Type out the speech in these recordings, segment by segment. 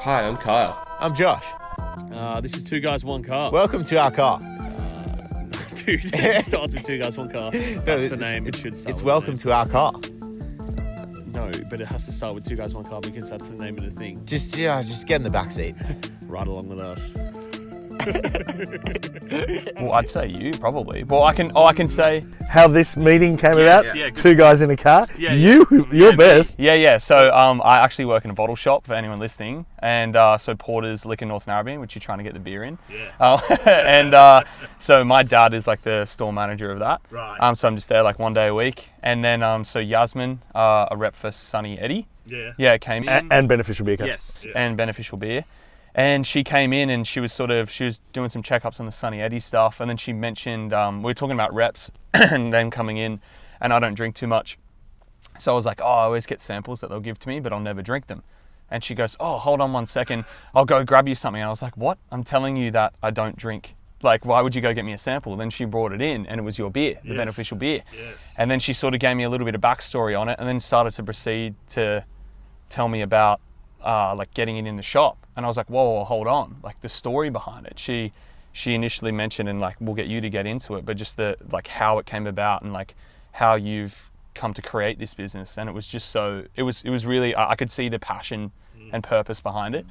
Hi, I'm Kyle. I'm Josh. This is Two Guys, One Car. Welcome to our car. Dude, it starts with Two Guys, One Car. That's the name. It should start It's with welcome the to our car. name. No, but it has to start with Two Guys, One Car because that's the name of the thing. Just get in the back seat. Right along with us. Well, I'd say you probably. Well, I can say How this meeting came about. yeah, good. Two guys in a car. Yeah, You're best. yeah. So I actually work in a bottle shop for anyone listening, and so Porter's Liquor North Narrabeen, which you're trying to get the beer in. Yeah. And so my dad is like the store manager of that. Right. So I'm just there like 1 day a week, and then so Yasmin, a rep for Sunny Eddie. Yeah. Came in. And Beneficial Beer Co. Yes, and Beneficial Beer. And she came in and she was doing some checkups on the Sunny Eddie stuff, and then she mentioned we were talking about reps and them coming in, and I don't drink too much, so I was like, I always get samples that they'll give to me, but I'll never drink them. And she goes, hold on 1 second, I'll go grab you something. And I was like, what? I'm telling you that I don't drink. Like, why would you go get me a sample? Then she brought it in, and it was your beer, the Beneficial Beer. Yes. And then she sort of gave me a little bit of backstory on it, and then started to proceed to tell me about like getting it in the shop. And I was like, whoa, hold on, like the story behind it. She initially mentioned, and like we'll get you to get into it, but just the like how it came about and like how you've come to create this business. And it was just so it was really, I could see the passion and purpose behind it.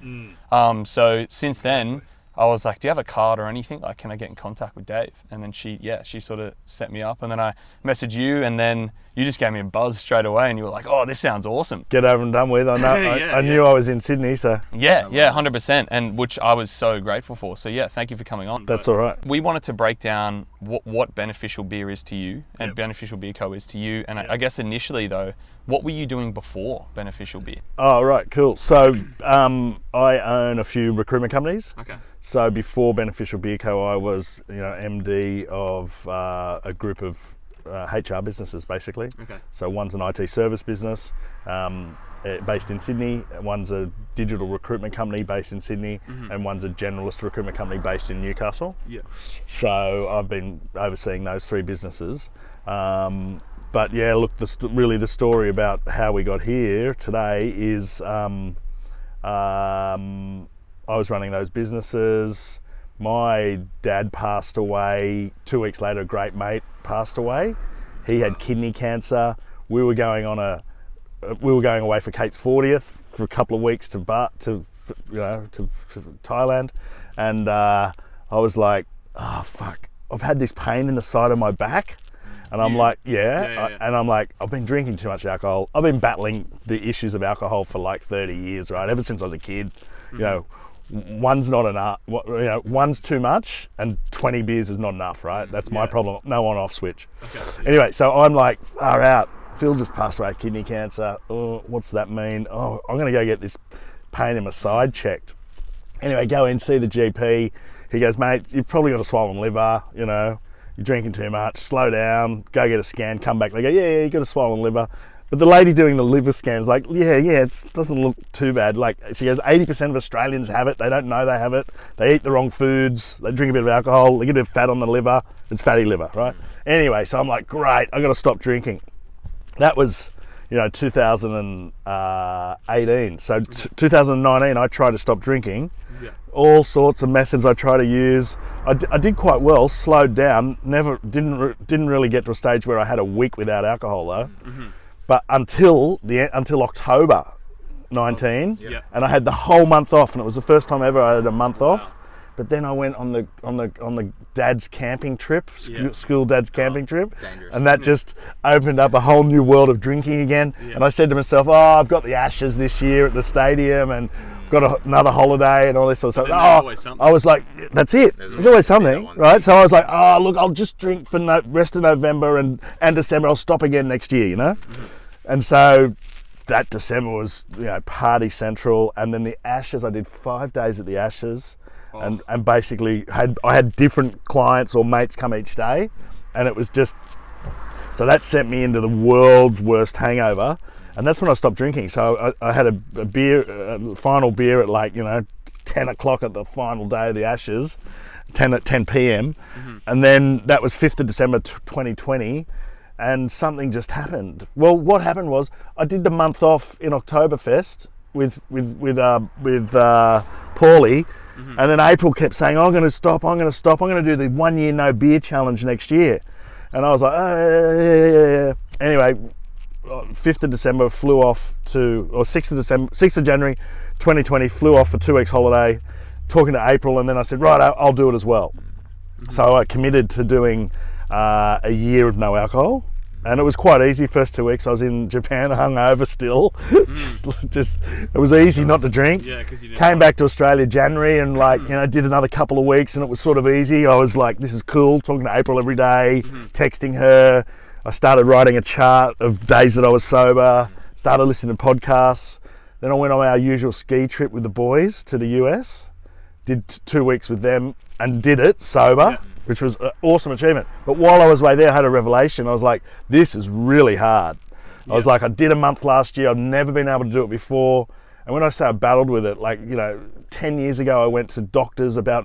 So since then I was like, do you have a card or anything? Like, can I get in contact with Dave? And then she sort of set me up, and then I messaged you, and then you just gave me a buzz straight away, and you were like, oh, this sounds awesome. Get over and done with. I know. I knew I was in Sydney, so Yeah, 100%, and which I was so grateful for. So yeah, thank you for coming on. that's all right. We wanted to break down what Beneficial Beer is to you and Beneficial Beer Co. is to you. And I guess initially though, what were you doing before Beneficial Beer? Oh, right, cool. So I own a few recruitment companies. Okay. So before Beneficial Beer Co, I was MD of a group of HR businesses, basically. Okay. So one's an IT service business based in Sydney, one's a digital recruitment company based in Sydney, and one's a generalist recruitment company based in Newcastle. Yeah. So I've been overseeing those three businesses. But yeah, look, really the story about how we got here today is I was running those businesses. My dad passed away 2 weeks later. A great mate passed away. He had kidney cancer. We were going away for Kate's 40th for a couple of weeks to Thailand, and I was like, oh fuck, I've had this pain in the side of my back. And I'm like, and I'm like, I've been drinking too much alcohol. I've been battling the issues of alcohol for like 30 years, right? Ever since I was a kid, one's not enough. One's too much, and 20 beers is not enough, right? That's my problem. No on-off switch. Okay. Anyway, so I'm like, far out. Phil just passed away, kidney cancer. Oh, what's that mean? Oh, I'm gonna go get this pain in my side checked. Anyway, go in, see the GP. He goes, mate, you've probably got a swollen liver. You're drinking too much, slow down, go get a scan, come back. They go, yeah, you got a swollen liver. But the lady doing the liver scan's like, it doesn't look too bad. Like, she goes, 80% of Australians have it. They don't know they have it. They eat the wrong foods. They drink a bit of alcohol. They get a bit of fat on the liver. It's fatty liver, right? Anyway, so I'm like, great, I got to stop drinking. That was, 2018. So 2019, I tried to stop drinking. Yeah. All sorts of methods I try to use. I did quite well, slowed down, didn't really get to a stage where I had a week without alcohol though. Mm-hmm. But until October 19, and I had the whole month off, and it was the first time ever I had a month off. But then I went on the dad's camping trip, school dad's camping trip, dangerous. And that just opened up a whole new world of drinking again. Yeah. And I said to myself, I've got the Ashes this year at the stadium, and got another holiday and all this sort of stuff. I was like, that's it. There's always something, right? So I was like, look, I'll just drink for the rest of November and December. I'll stop again next year, Mm-hmm. And so that December was, party central. And then the Ashes, I did 5 days at the Ashes, and basically I had different clients or mates come each day, and it was just, so that sent me into the world's worst hangover. And that's when I stopped drinking. So I had a final beer at 10 o'clock at the final day of the Ashes, 10 p.m. Mm-hmm. And then that was 5th of December 2020, and something just happened. Well, what happened was I did the month off in Oktoberfest, Paulie, and then April kept saying, I'm going to stop. I'm going to do the 1 year no beer challenge next year. And I was like, oh, yeah. Anyway, 5th of December flew off to, or 6th of January 2020, flew off for 2 weeks holiday, talking to April, and then I said, right, I'll do it as well. So I committed to doing a year of no alcohol. And it was quite easy. First 2 weeks I was in Japan, hungover still. just it was easy not to drink. Yeah, because you didn't came back to Australia January and did another couple of weeks, and it was sort of easy. I was like, this is cool, talking to April every day, texting her. I started writing a chart of days that I was sober, started listening to podcasts. Then I went on our usual ski trip with the boys to the US, did 2 weeks with them and did it sober. Which was an awesome achievement. But while I was away there, I had a revelation. I was like, this is really hard. I was like, I did a month last year. I've never been able to do it before. And when I say I battled with it, 10 years ago, I went to doctors about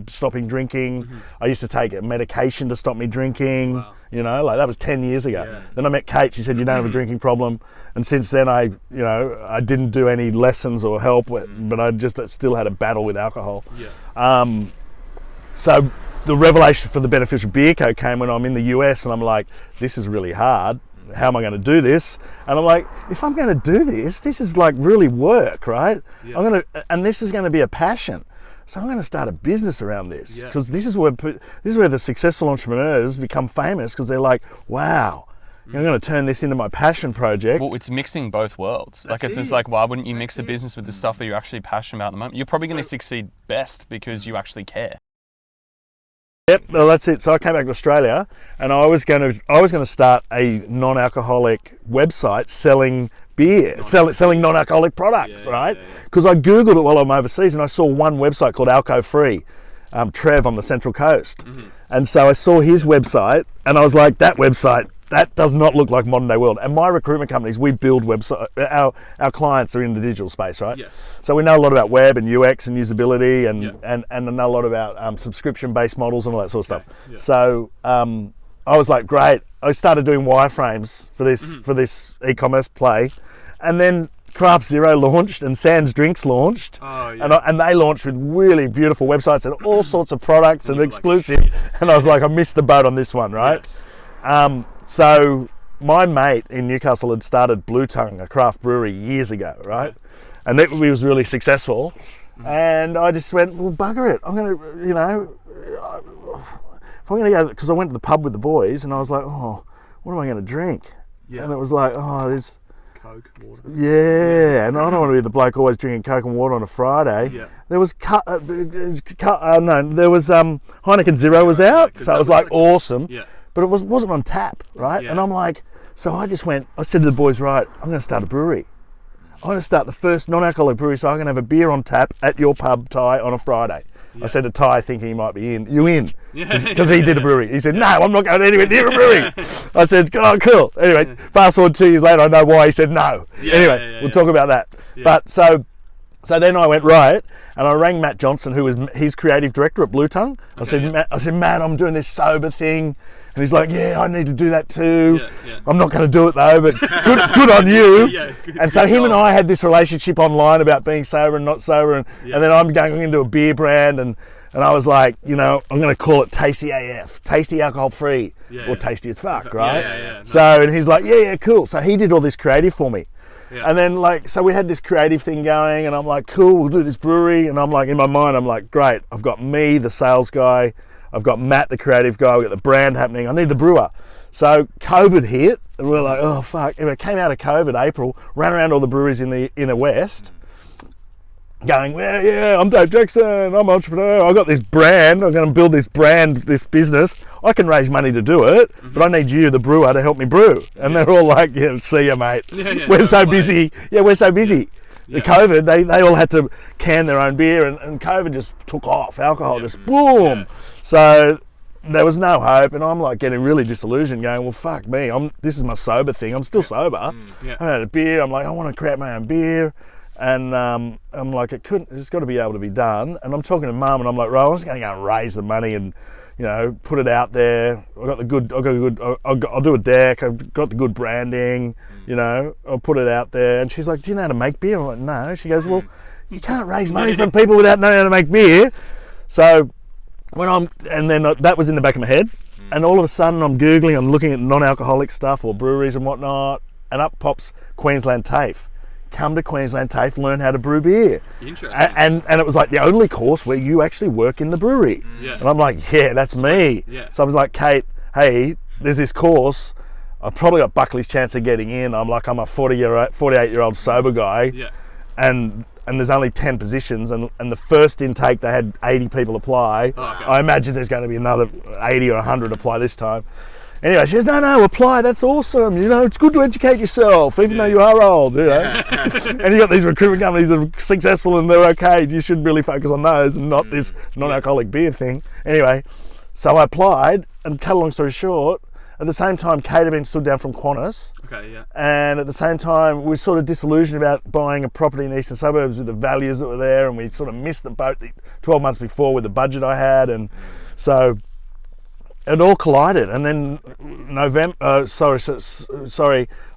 stopping drinking. I used to take a medication to stop me drinking. Wow. That was 10 years ago. Yeah. Then I met Kate. She said, you don't have a drinking problem. And since then, I didn't do any lessons or help, but I just still had a battle with alcohol. Yeah. So the revelation for the Beneficial Beer Co came when I'm in the US, and I'm like, this is really hard. How am I going to do this? And I'm like, if I'm going to do this, this is like really work, right? Yeah. And this is going to be a passion. So I'm going to start a business around this, because this is where the successful entrepreneurs become famous, because they're like, wow, I'm going to turn this into my passion project. Well, it's mixing both worlds. It's just like, why wouldn't you mix the business with the stuff that you're actually passionate about at the moment? You're probably going to succeed best because you actually care. Yep, well, that's it. So I came back to Australia, and I was going to start a non-alcoholic website selling beer, selling non-alcoholic products, right? Because I googled it while I'm overseas, and I saw one website called Alco Free, Trev on the Central Coast, and so I saw his website, and I was like, that website, that does not look like modern day world. And my recruitment companies, we build website. Our clients are in the digital space, right? Yes. So we know a lot about web and UX and usability, and I know a lot about subscription-based models and all that sort of stuff. Yeah. So I was like, great. I started doing wireframes for this e-commerce play, and then Craft Zero launched and Sans Drinks launched, and they launched with really beautiful websites and all sorts of products and exclusive. And I was like, I missed the boat on this one, right? Yes. So my mate in Newcastle had started Blue Tongue, a craft brewery, years ago, right? And it was really successful. And I just went, well, bugger it. I'm going to, if I'm going to go, because I went to the pub with the boys, and I was like, oh, what am I going to drink? Yeah. And it was like, oh, there's Coke, water. Yeah, and I don't want to be the bloke always drinking Coke and water on a Friday. Yeah. There was Heineken Zero was out, so it was like awesome. Yeah. But it wasn't on tap, right? Yeah. And I'm like, so I said to the boys, right, I'm going to start a brewery. I'm going to start the first non-alcoholic brewery, so I can have a beer on tap at your pub, Ty, on a Friday. Yeah. I said to Ty, thinking he might be in. You in? Because he did a brewery. He said, no, I'm not going anywhere near a brewery. I said, oh, cool. Anyway, fast forward 2 years later, I know why he said no. We'll talk about that. Yeah. But so then I went, right, and I rang Matt Johnson, who was his creative director at Blue Tongue. I said, Matt, I'm doing this sober thing. And he's like, yeah, I need to do that too. I'm not going to do it though, but good on you. And so him and I had this relationship online about being sober and not sober. And then I'm going into a beer brand, and I was like, I'm going to call it Tasty AF, Tasty Alcohol Free, or Tasty as Fuck, right? So, and he's like, yeah, cool. So he did all this creative for me. Yeah. And then so we had this creative thing going, and I'm like, cool, we'll do this brewery. And I'm like, in my mind, I'm like, great, I've got me, the sales guy. I've got Matt, the creative guy. We've got the brand happening. I need the brewer. So COVID hit, and we're like, oh, fuck. Anyway, came out of COVID, April, ran around all the breweries in the inner west, going, well, yeah, I'm Dave Jackson. I'm an entrepreneur. I've got this brand. I'm going to build this brand, this business. I can raise money to do it, but I need you, the brewer, to help me brew. And they're all like, yeah, see ya, mate. We're so busy. Yeah, we're so busy. The COVID, they all had to can their own beer, and COVID just took off. Alcohol just boom. So there was no hope, and I'm like getting really disillusioned, going, well, fuck me. This is my sober thing. I'm still sober. I had a beer. I'm like, I want to create my own beer, and I'm like, it's got to be able to be done. And I'm talking to Mum, and I'm like, right, I'm just going to go and raise the money and you know, put it out there. I'll do a deck. I've got the good branding, you know, I'll put it out there. And she's like, do you know how to make beer? I'm like, no. She goes, well, you can't raise money from people without knowing how to make beer. So that was in the back of my head. And all of a sudden I'm Googling, I'm looking at non-alcoholic stuff or breweries and whatnot, and up pops Queensland TAFE. Come to Queensland TAFE, learn how to brew beer. Interesting. And it was like the only course where you actually work in the brewery. Yeah. And I'm like, yeah, that's me. Yeah. So I was like, Kate, hey, there's this course. I've probably got Buckley's chance of getting in. I'm a 48-year-old sober guy. Yeah. And there's only 10 positions, and the first intake they had 80 people apply. Oh, okay. I imagine there's going to be another 80 or 100 apply this time. Anyway, she goes, no, apply, that's awesome. You know, it's good to educate yourself, even though you are old, you know. And you got these recruitment companies that are successful and they're okay. You should really focus on those and not this non-alcoholic beer thing. Anyway, so I applied, and cut a long story short, at the same time, Kate had been stood down from Qantas. Okay, yeah. And at the same time, we were sort of disillusioned about buying a property in the eastern suburbs with the values that were there, and we sort of missed the boat 12 months before with the budget I had, and so it all collided. And then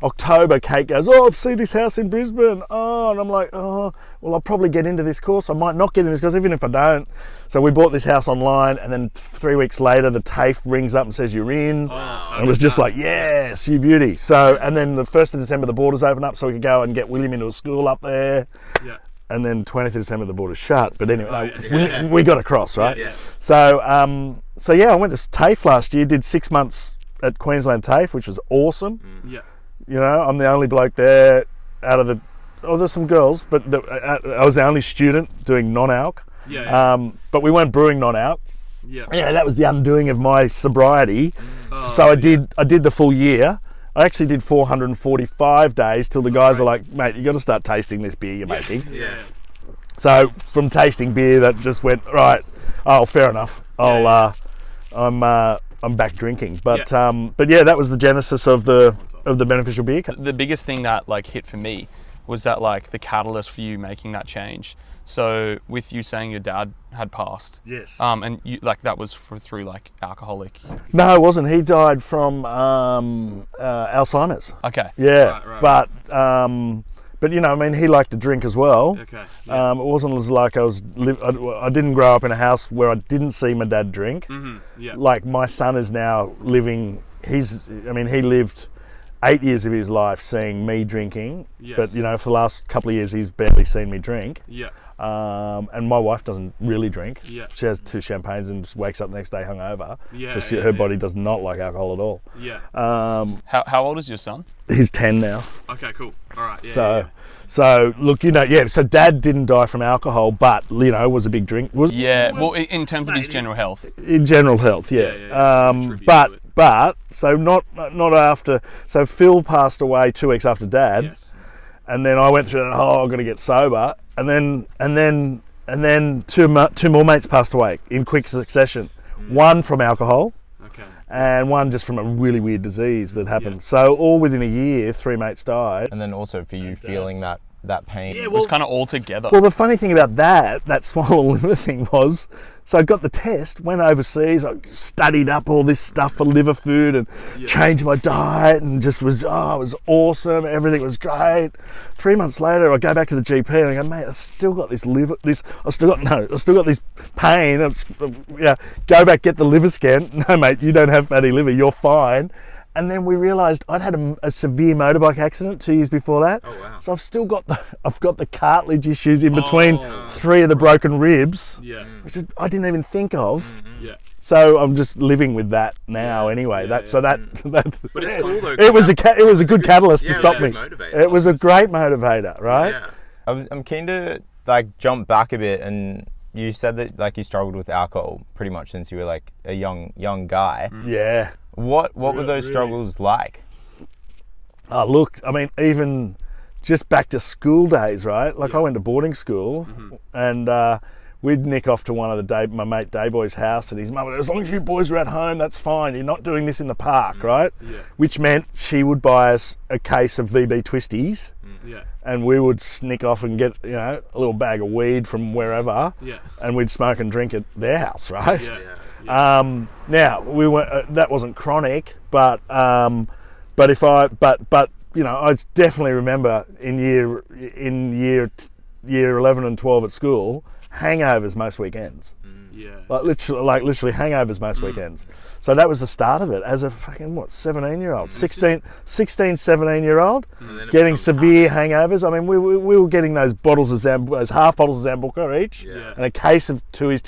October, Kate goes, oh, I've seen this house in Brisbane. Oh, and I'm like, oh, well, I'll probably get into this course. I might not get into this course, even if I don't. So we bought this house online, and then 3 weeks later, the TAFE rings up and says you're in. And it was just like, yes, you beauty. So, and then the 1st of December, the borders open up so we could go and get William into a school up there. Yeah. And then 20th of December, the borders shut. But anyway, we got across, right? Yeah. So, I went to TAFE last year, did 6 months at Queensland TAFE, which was awesome. Yeah. You know, I'm the only bloke there out of there's some girls, but I was the only student doing non-alc. Yeah. But we weren't brewing non-alc. Yeah. Yeah, that was the undoing of my sobriety. So I did the full year. I actually did 445 days till the guys are like, mate, you got to start tasting this beer you're making. Yeah. So from tasting beer, that just went right. Oh, fair enough. I'm back drinking. But yeah, that was the genesis of the beneficial beer. The biggest thing that like hit for me was that like the catalyst for you making that change. So with you saying your dad had passed, Yes. and you like that was through like alcoholic. No, it wasn't. He died from Alzheimer's. Okay. Yeah, Right. but you know, I mean, he liked to drink as well. Okay. Yeah. It wasn't as like I didn't grow up in a house where I didn't see my dad drink. Mm-hmm. Yeah. Like my son is now living. He lived 8 years of his life seeing me drinking. Yes. But you know, for the last couple of years, he's barely seen me drink. Yeah. And my wife doesn't really drink. Yeah. She has 2 champagnes and just wakes up the next day hungover. Yeah, So yeah, her body does not like alcohol at all. Yeah. How old is your son? He's 10 now. Okay, cool. All right. Yeah, So look, you know, yeah. So Dad didn't die from alcohol, but you know, was a big drink. Well, in terms of his general health. In general health, yeah. Contribute to it. But so not after. So Phil passed away 2 weeks after Dad. Yes. And then I went through that whole, I've got to get sober. And then two more mates passed away in quick succession. One from alcohol, Okay. and one just from a really weird disease that happened. Yeah. So all within a year, 3 mates died. And then also for you feeling that pain. It was kind of all together. Well, the funny thing about that small liver thing was, so I got the test, went overseas, I studied up all this stuff for liver food and changed my diet and just was, it was awesome. Everything was great. 3 months later, I go back to the GP and I go, mate, I've still got this I've still got this pain. Go back, get the liver scan. No, mate, you don't have fatty liver. You're fine. And then we realised I'd had a severe motorbike accident 2 years before that. Oh, wow. So I've still got the cartilage issues in between 3 of the broken ribs, Yeah. which I didn't even think of. Yeah. So I'm just living with that now. Anyway, Yeah, that But it's cool though. it was a good catalyst to stop me. Motivator, It was a great motivator, right? Yeah. I'm keen to like jump back a bit, and you said that like you struggled with alcohol pretty much since you were like a young guy. Yeah. What were those struggles like? Oh, look, I mean, even just back to school days, right? Like I went to boarding school, and we'd nick off to one of my mate Dayboy's house, and his mum would, as long as you boys are at home, that's fine. You're not doing this in the park, right? Yeah. Which meant she would buy us a case of VB Twisties, Yeah. and we would sneak off and get, you know, a little bag of weed from wherever, Yeah. and we'd smoke and drink at their house, right? Yeah. Now we weren't. That wasn't chronic, but I definitely remember in year 11 and 12 at school, hangovers most weekends. Yeah. Like literally hangovers most weekends. So that was the start of it as a fucking 17-year-old, 16, 17-year-old, getting severe hangovers. I mean, we were getting those bottles of those half bottles of Zambuca each, and a case of twist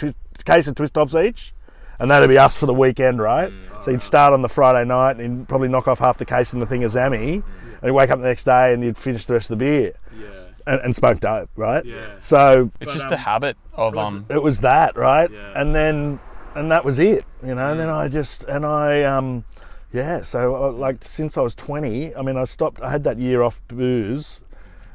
tops each, and that'd be us for the weekend, right? So you'd start on the Friday night and you'd probably knock off half the case and the thing of Zammy, and you'd wake up the next day and you'd finish the rest of the beer. Yeah. And smoke dope, right? Yeah. So It's just the habit of it was that, right? Yeah. And that was it, And then so since I was 20, I mean, I had that year off booze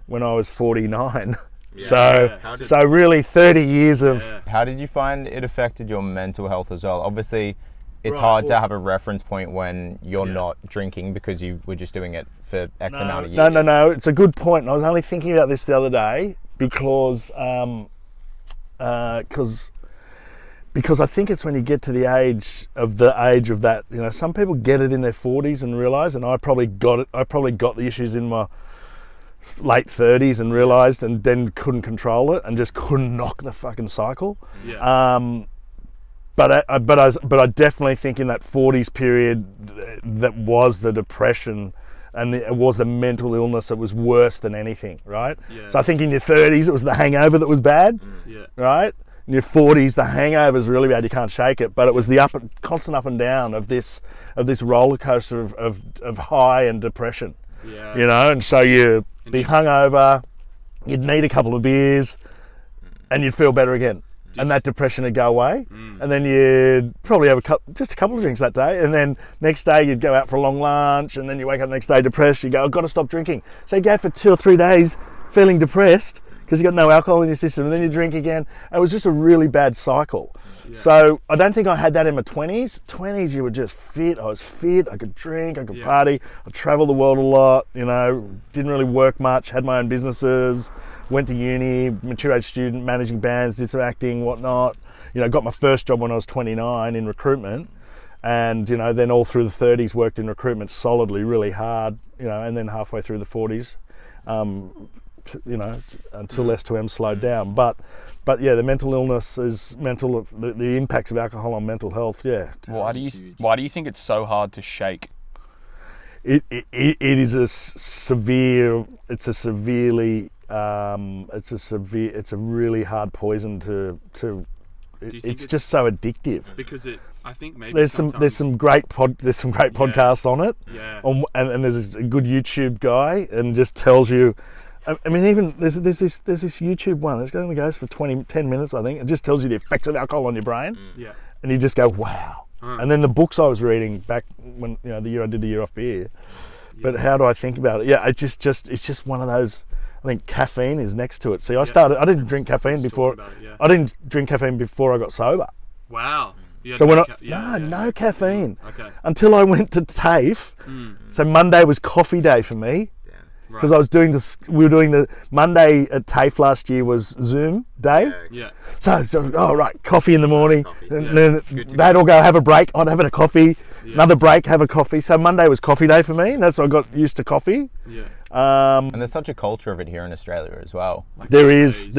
when I was 49. So really 30 years of. How did you find it affected your mental health as well? Obviously, it's Right, hard well- to have a reference point when you're not drinking because you were just doing it for X amount of years. No. It's a good point. And I was only thinking about this the other day because I think it's when you get to the age of that. Some people get it in their 40s and realise, and I probably got it. I probably got the issues in my late 30s and realised, and then couldn't control it and just couldn't knock the fucking cycle. Yeah. But I definitely think in that 40s period that was the depression and it was the mental illness that was worse than anything, right? Yeah. So I think in your 30s it was the hangover that was bad, Yeah. right? In your 40s the hangover is really bad, you can't shake it, but it was the constant up and down of this roller coaster of high and depression, Yeah. and so you'd be hungover, you'd need a couple of beers and you'd feel better again. And that depression would go away, and then you'd probably have just a couple of drinks that day, and then next day you'd go out for a long lunch, and then you wake up the next day depressed. You go, I've got to stop drinking. So you go for 2 or 3 days feeling depressed because you've got no alcohol in your system, and then you drink again. It was just a really bad cycle. Yeah. So I don't think I had that in my 20s. 20s, you were just fit. I was fit. I could drink. I could party. I traveled the world a lot. Didn't really work much. Had my own businesses. Went to uni, mature age student, managing bands, did some acting, whatnot. Got my first job when I was 29 in recruitment, and then all through the 30s worked in recruitment solidly, really hard. And then halfway through the 40s, until S2M slowed down. But yeah, the mental illness is the impacts of alcohol on mental health. Yeah. Why do you think it's so hard to shake? It is it's a really hard poison to it's just so addictive. Because I think maybe there's some great podcasts on it. Yeah. And there's a good YouTube guy and just tells you. I mean, even there's this YouTube one. It only goes for 10 minutes, I think. It just tells you the effects of alcohol on your brain. Yeah. And you just go, wow. And then the books I was reading back when the year I did the year off beer. But how do I think about it? Yeah, it's just one of those. I think caffeine is next to it. See, I didn't drink caffeine before. I didn't drink caffeine before I got sober. Wow. So no caffeine. Okay. Until I went to TAFE. So Monday was coffee day for me. Because I was doing this, we were doing the Monday at TAFE last year was Zoom day. Yeah. So coffee in the morning, and then they'd all go have a break. I'd have a coffee, another break, have a coffee. So Monday was coffee day for me, and that's why I got used to coffee. Yeah. And there's such a culture of it here in Australia as well. There is,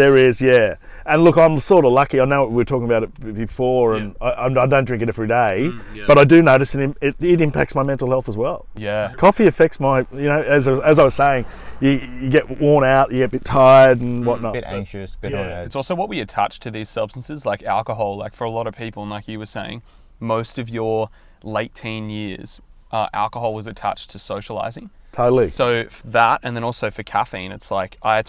yeah. And look, I'm sort of lucky. I know we were talking about it before, and I don't drink it every day, but I do notice it impacts my mental health as well. Yeah. Coffee affects my, as I was saying, you get worn out, you get a bit tired and whatnot. A bit anxious, bit on edge. It's also what we attach to these substances, like alcohol. Like for a lot of people, and like you were saying, most of your late teen years, alcohol was attached to socializing. Totally. So that, and then also for caffeine, it's like I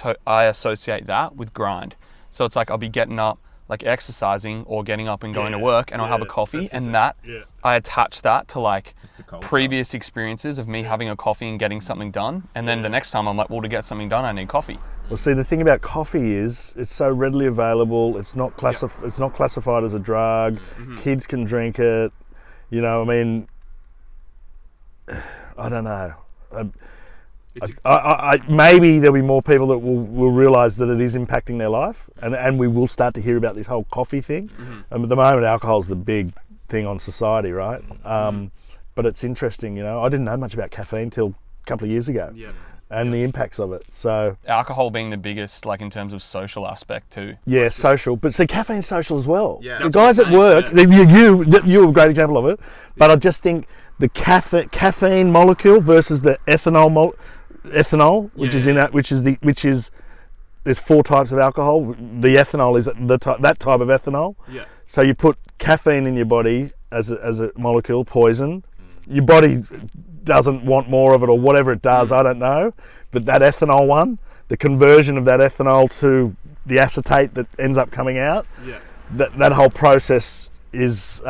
associate that with grind. So it's like I'll be getting up, like exercising or getting up and going to work, and I'll have a coffee, and I attach that to like previous experiences of me having a coffee and getting something done. And then the next time I'm like, well, to get something done, I need coffee. Well, see, the thing about coffee is it's so readily available. It's not It's not classified as a drug. Kids can drink it. I mean, I don't know. Maybe there'll be more people that will realise that it is impacting their life, and we will start to hear about this whole coffee thing. And at the moment, alcohol's the big thing on society, right? But it's interesting, you know. I didn't know much about caffeine till a couple of years ago, and the impacts of it. So Alcohol being the biggest, like in terms of social aspect too. yeah, social. But see, caffeine's social as well. Yeah. The That's guys what at I'm work, saying, you're a great example of it. But I just think the caffeine molecule versus the ethanol, which is there's 4 types of alcohol. The ethanol is that type of ethanol. Yeah. So you put caffeine in your body as a molecule, poison. Your body doesn't want more of it, or whatever it does, I don't know. But that ethanol one, the conversion of that ethanol to the acetate that ends up coming out, that whole process is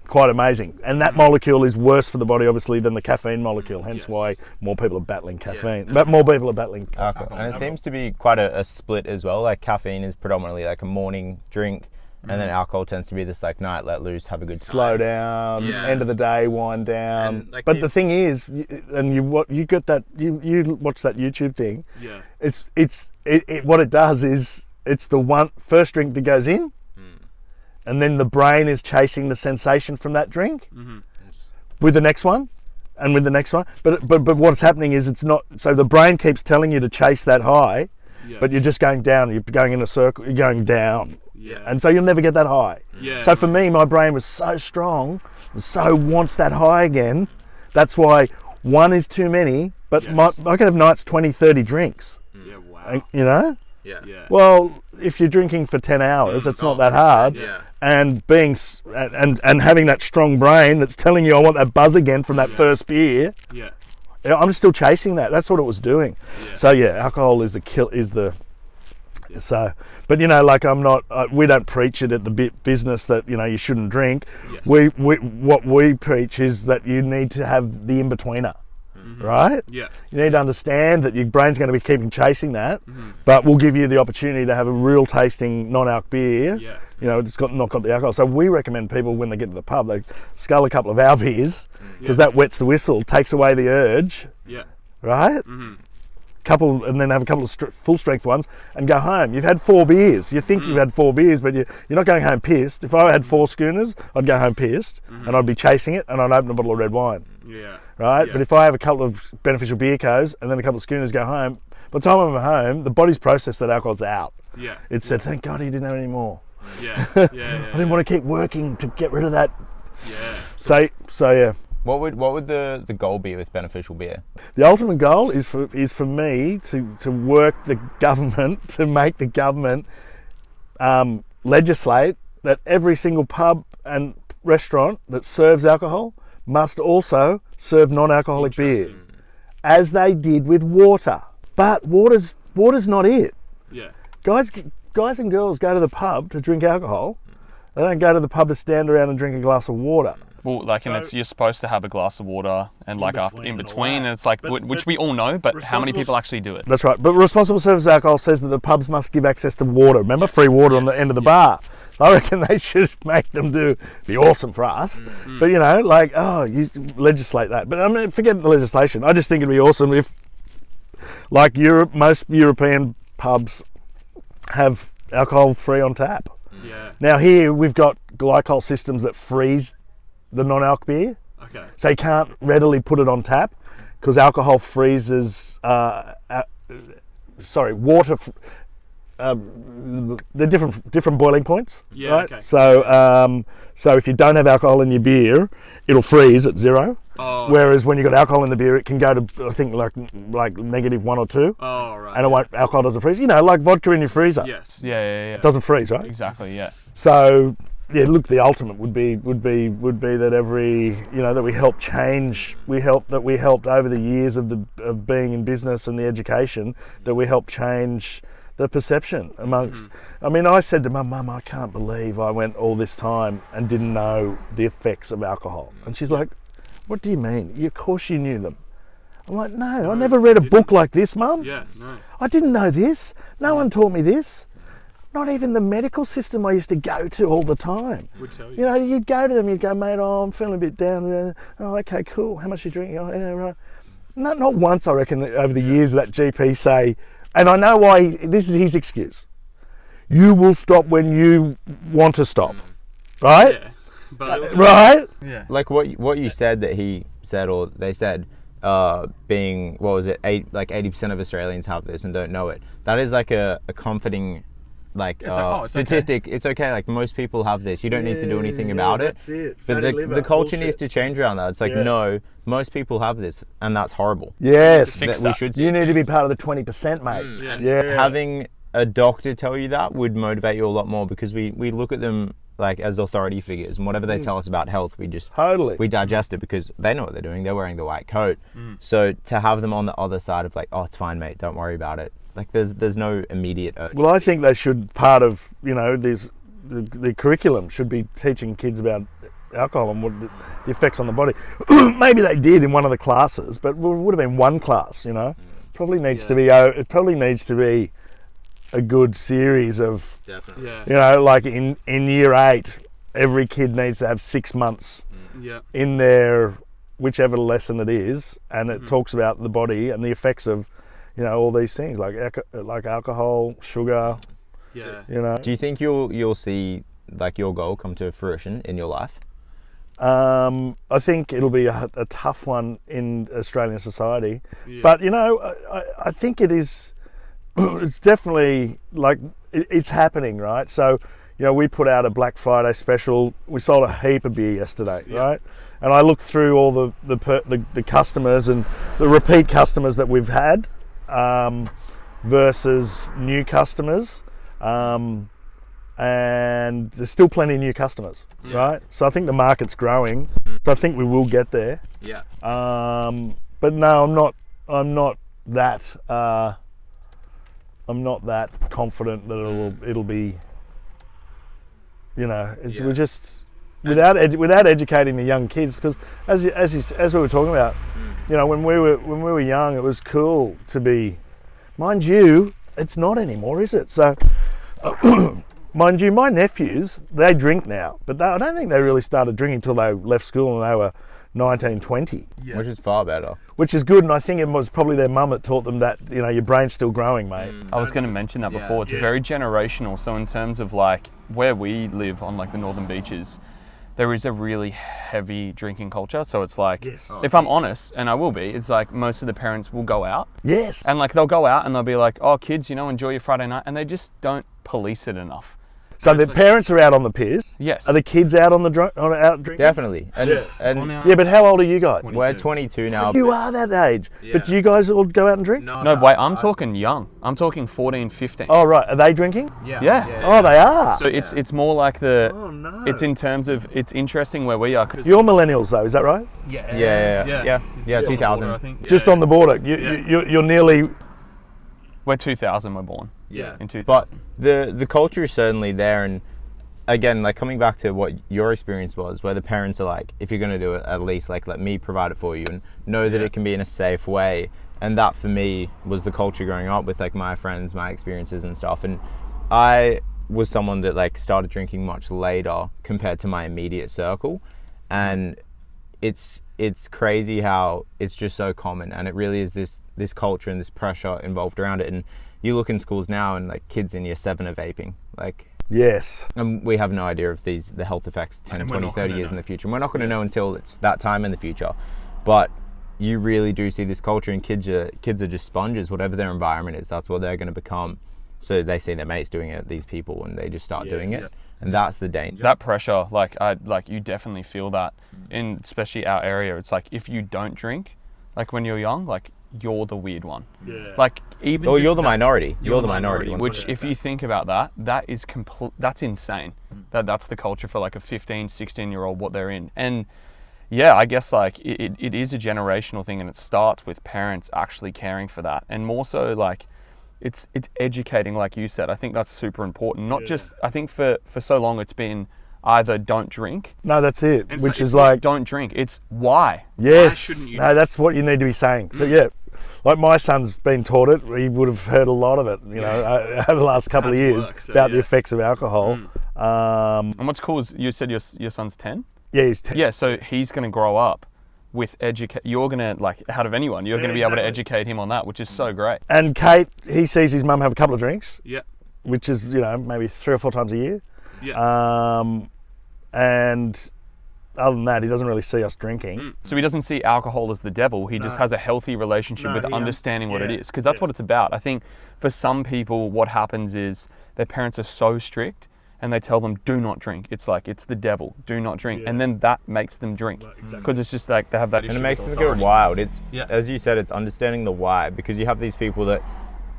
quite amazing. And that molecule is worse for the body, obviously, than the caffeine molecule. Hence why more people are battling caffeine. But more people are battling alcohol. And it seems to be quite a split as well. Like caffeine is predominantly like a morning drink, and then alcohol tends to be this like night, let loose, have a good time. slow down, end of the day, wind down. And, like, but the thing is, you watch that YouTube thing. Yeah. What it does is it's the first drink that goes in, and then the brain is chasing the sensation from that drink with the next one, and with the next one. But what's happening is it's not. So the brain keeps telling you to chase that high, but you're just going down. You're going in a circle. You're going down. Yeah. And so you'll never get that high. Yeah. So for me, my brain was so strong, so wants that high again. That's why one is too many, but I could have nights 20, 30 drinks. Yeah, wow. You know? Yeah. Well, if you're drinking for 10 hours, it's not that hard. Yeah. And and having that strong brain that's telling you I want that buzz again from that first beer. Yeah. I'm still chasing that. That's what it was doing. Yeah. So yeah, alcohol is so, but you know, like I'm not. We don't preach it at the business that you know you shouldn't drink. Yes. What we preach is that you need to have the in-betweener, right? Yeah. You need to understand that your brain's going to be keeping chasing that, but we'll give you the opportunity to have a real tasting non-alc beer. Yeah. You know, it's not got the alcohol. So we recommend people when they get to the pub, they scull a couple of our beers because that wets the whistle, takes away the urge, Yeah. right? And then have a couple of full strength ones and go home. You've had 4 beers. You think you've had 4 beers, but you're not going home pissed. If I had 4 schooners, I'd go home pissed and I'd be chasing it and I'd open a bottle of red wine. Yeah. Right? Yeah. But if I have a couple of beneficial beer co's and then a couple of schooners go home, by the time I'm home, the body's processed that alcohol's out. Yeah. It said, thank God he didn't have any more. Yeah. I didn't want to keep working to get rid of that. Yeah. So yeah. What would the goal be with beneficial beer? The ultimate goal is for me to work the government, to make the government legislate that every single pub and restaurant that serves alcohol must also serve non-alcoholic beer, as they did with water. But water's not it. Yeah. Guys and girls go to the pub to drink alcohol. They don't go to the pub to stand around and drink a glass of water. Well, like, and you're supposed to have a glass of water and like in between, and it's like, which we all know, but how many people actually do it? That's right. But responsible service alcohol says that the pubs must give access to water. Remember, free water on the end of the bar. I reckon they should make them be awesome for us. But you know, like, you legislate that. But I mean, forget the legislation. I just think it'd be awesome if, like Europe, most European pubs have alcohol free on tap. Yeah. Now here we've got glycol systems that freeze the non-alc beer, Okay. so you can't readily put it on tap because alcohol freezes. Water. They're different boiling points. Yeah. Right? Okay. So if you don't have alcohol in your beer, it'll freeze at 0. Oh. Whereas when you've got alcohol in the beer, it can go to, I think, like -1 or 2. Oh, right. And alcohol doesn't freeze. You know, like vodka in your freezer. Yes. Yeah. It doesn't freeze, right? Exactly. Yeah. So yeah, look, the ultimate would be that that we help change. We helped over the years of being in business and the education, that we help change the perception amongst. I mean, I said to my mum, I can't believe I went all this time and didn't know the effects of alcohol. And she's like, what do you mean? Of course you knew them. I'm like, no, I never read a book like this, Mum. Yeah, no. I didn't know this. No one taught me this. Not even the medical system I used to go to all the time. Would tell you. You know, you'd go to them, you'd go, mate, I'm feeling a bit down. Oh, okay, cool. How much are you drinking? Oh, yeah, right. Not once, I reckon, over the years that GP say, and I know why, this is his excuse. You will stop when you want to stop, right? Yeah. But right? yeah. Like what you said that he said or they said, being what was it, 80% of Australians have this and don't know it. That is like a comforting It's okay. statistic. It's okay. Like most people have this. You don't need to do anything about it. That's it. But Fatty liver, the culture bullshit. needs to change around that. It's like no, most people have this, and that's horrible. Yes. That we should. You need to be part of the 20%, mate. Yeah. Having a doctor tell you that would motivate you a lot more, because we look at them like as authority figures, and whatever they tell us about health, we just Totally. we digest it because they know what they're doing. They're wearing the white coat. So to have them on the other side of like, oh, it's fine, mate, don't worry about it. Like there's no immediate urge. Well, I think they should, part of, the curriculum should be teaching kids about alcohol and what the effects on the body. Maybe they did in one of the classes, but it would have been one class, Probably needs to be, it probably needs to be a good series of, Definitely. like in year 8, every kid needs to have 6 months in their, whichever lesson it is, and it talks about the body and the effects of, all these things like alcohol, sugar. Yeah. Do you think you'll see like your goal come to fruition in your life? I think it'll be a tough one in Australian society, but I think it is. It's definitely like it's happening, right? So, we put out a Black Friday special. We sold a heap of beer yesterday, right? And I looked through all the customers and the repeat customers that we've had versus new customers. And there's still plenty of new customers, right? So I think the market's growing. So I think we will get there. Yeah. But no, I'm not that confident that it'll be. We're just without educating the young kids, because as we were talking about, when we were young, it was cool to be. Mind you, it's not anymore, is it? So, mind you, my nephews, they drink now, but I don't think they really started drinking until they left school and they were 19, 20. Yeah. Which is far better. Which is good, and I think it was probably their mum that taught them that, your brain's still growing, mate. I was going to mention that before. It's very generational. So in terms of like where we live on like the northern beaches, there is a really heavy drinking culture. So it's like, if I'm honest, and I will be, it's like most of the parents will go out. Yes. And like they'll go out and they'll be like, oh, kids, enjoy your Friday night. And they just don't police it enough. So the parents are out on the piers. Yes. Are the kids out on out drinking? Definitely. And Yeah, but how old are you guys? we're 22 now. You are that age. But do you guys all go out and drink? No, wait, I'm talking young. I'm talking 14, 15. Oh, right. Are they drinking? Yeah. Oh, they are. So it's more like the. Oh, no. It's in terms of, it's interesting where we are. Cause You're millennials, though. Is that right? Yeah, 2000. I think. Just on the border. You're nearly. we're 2000, we're born. Yeah. In 2000. But the culture is certainly there, and again, like coming back to what your experience was, where the parents are like, if you're going to do it, at least like let me provide it for you and know that it can be in a safe way. And that for me was the culture growing up with like my friends, my experiences and stuff. And I was someone that like started drinking much later compared to my immediate circle, and it's crazy how it's just so common, and it really is this culture and this pressure involved around it. And you look in schools now and like kids in year 7 are vaping, like. Yes. And we have no idea of the health effects 10, 20, 30 years in the future. And we're not going to know until it's that time in the future. But you really do see this culture, and kids are just sponges. Whatever their environment is, that's what they're going to become. So they see their mates doing it, these people, and they just start doing it. And that's the danger. That pressure, you definitely feel that in especially our area. It's like if you don't drink, like when you're young, like you're the weird one. Yeah. Like even. Or you're the minority. You're the minority. Which, if you think about that is that's insane. That's the culture for like a 15, 16-year-old, what they're in. And yeah, I guess like it is a generational thing, and it starts with parents actually caring for that, and more so like it's educating, like you said. I think that's super important. Not just, I think for so long it's been either don't drink. No, that's it. And which so is like, don't drink. It's why. Yes. Why shouldn't you? No, that's what you need to be saying. So yeah, like my son's been taught it. He would have heard a lot of it, over the last couple of years about the effects of alcohol. And what's cool is you said your son's 10. Yeah, he's 10. Yeah, so he's going to grow up with you're going to, like, out of anyone, you're going to be able to educate him on that, which is so great. And Kate, he sees his mum have a couple of drinks. Yeah. Which is, maybe 3 or 4 times a year. Yeah. And other than that, he doesn't really see us drinking. So he doesn't see alcohol as the devil. He just has a healthy relationship with understanding what it is, because that's what it's about. I think for some people, what happens is their parents are so strict and they tell them, do not drink. It's like, it's the devil, do not drink. And then that makes them drink. Because it's just like, they have that issue. And it makes them go wild. It's, as you said, it's understanding the why, because you have these people that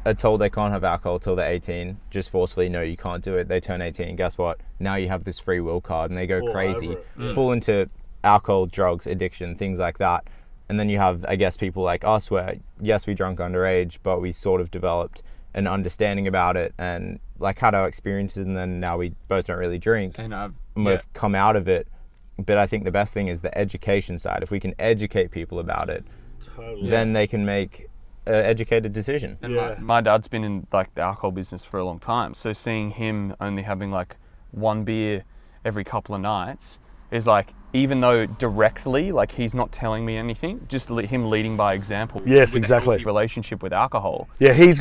are told they can't have alcohol till they're 18, just forcefully, no, you can't do it. They turn 18, guess what? Now you have this free will card and they go crazy, fall into alcohol, drugs, addiction, things like that. And then you have, I guess, people like us where, yes, we drank underage, but we sort of developed an understanding about it and like had our experiences, and then now we both don't really drink and we've come out of it. But I think the best thing is the education side. If we can educate people about it, then they can make an educated decision. And my dad's been in like the alcohol business for a long time, so seeing him only having like one beer every couple of nights is like, even though directly like he's not telling me anything, just him leading by example. Yes, with exactly. A healthy relationship with alcohol. Yeah, he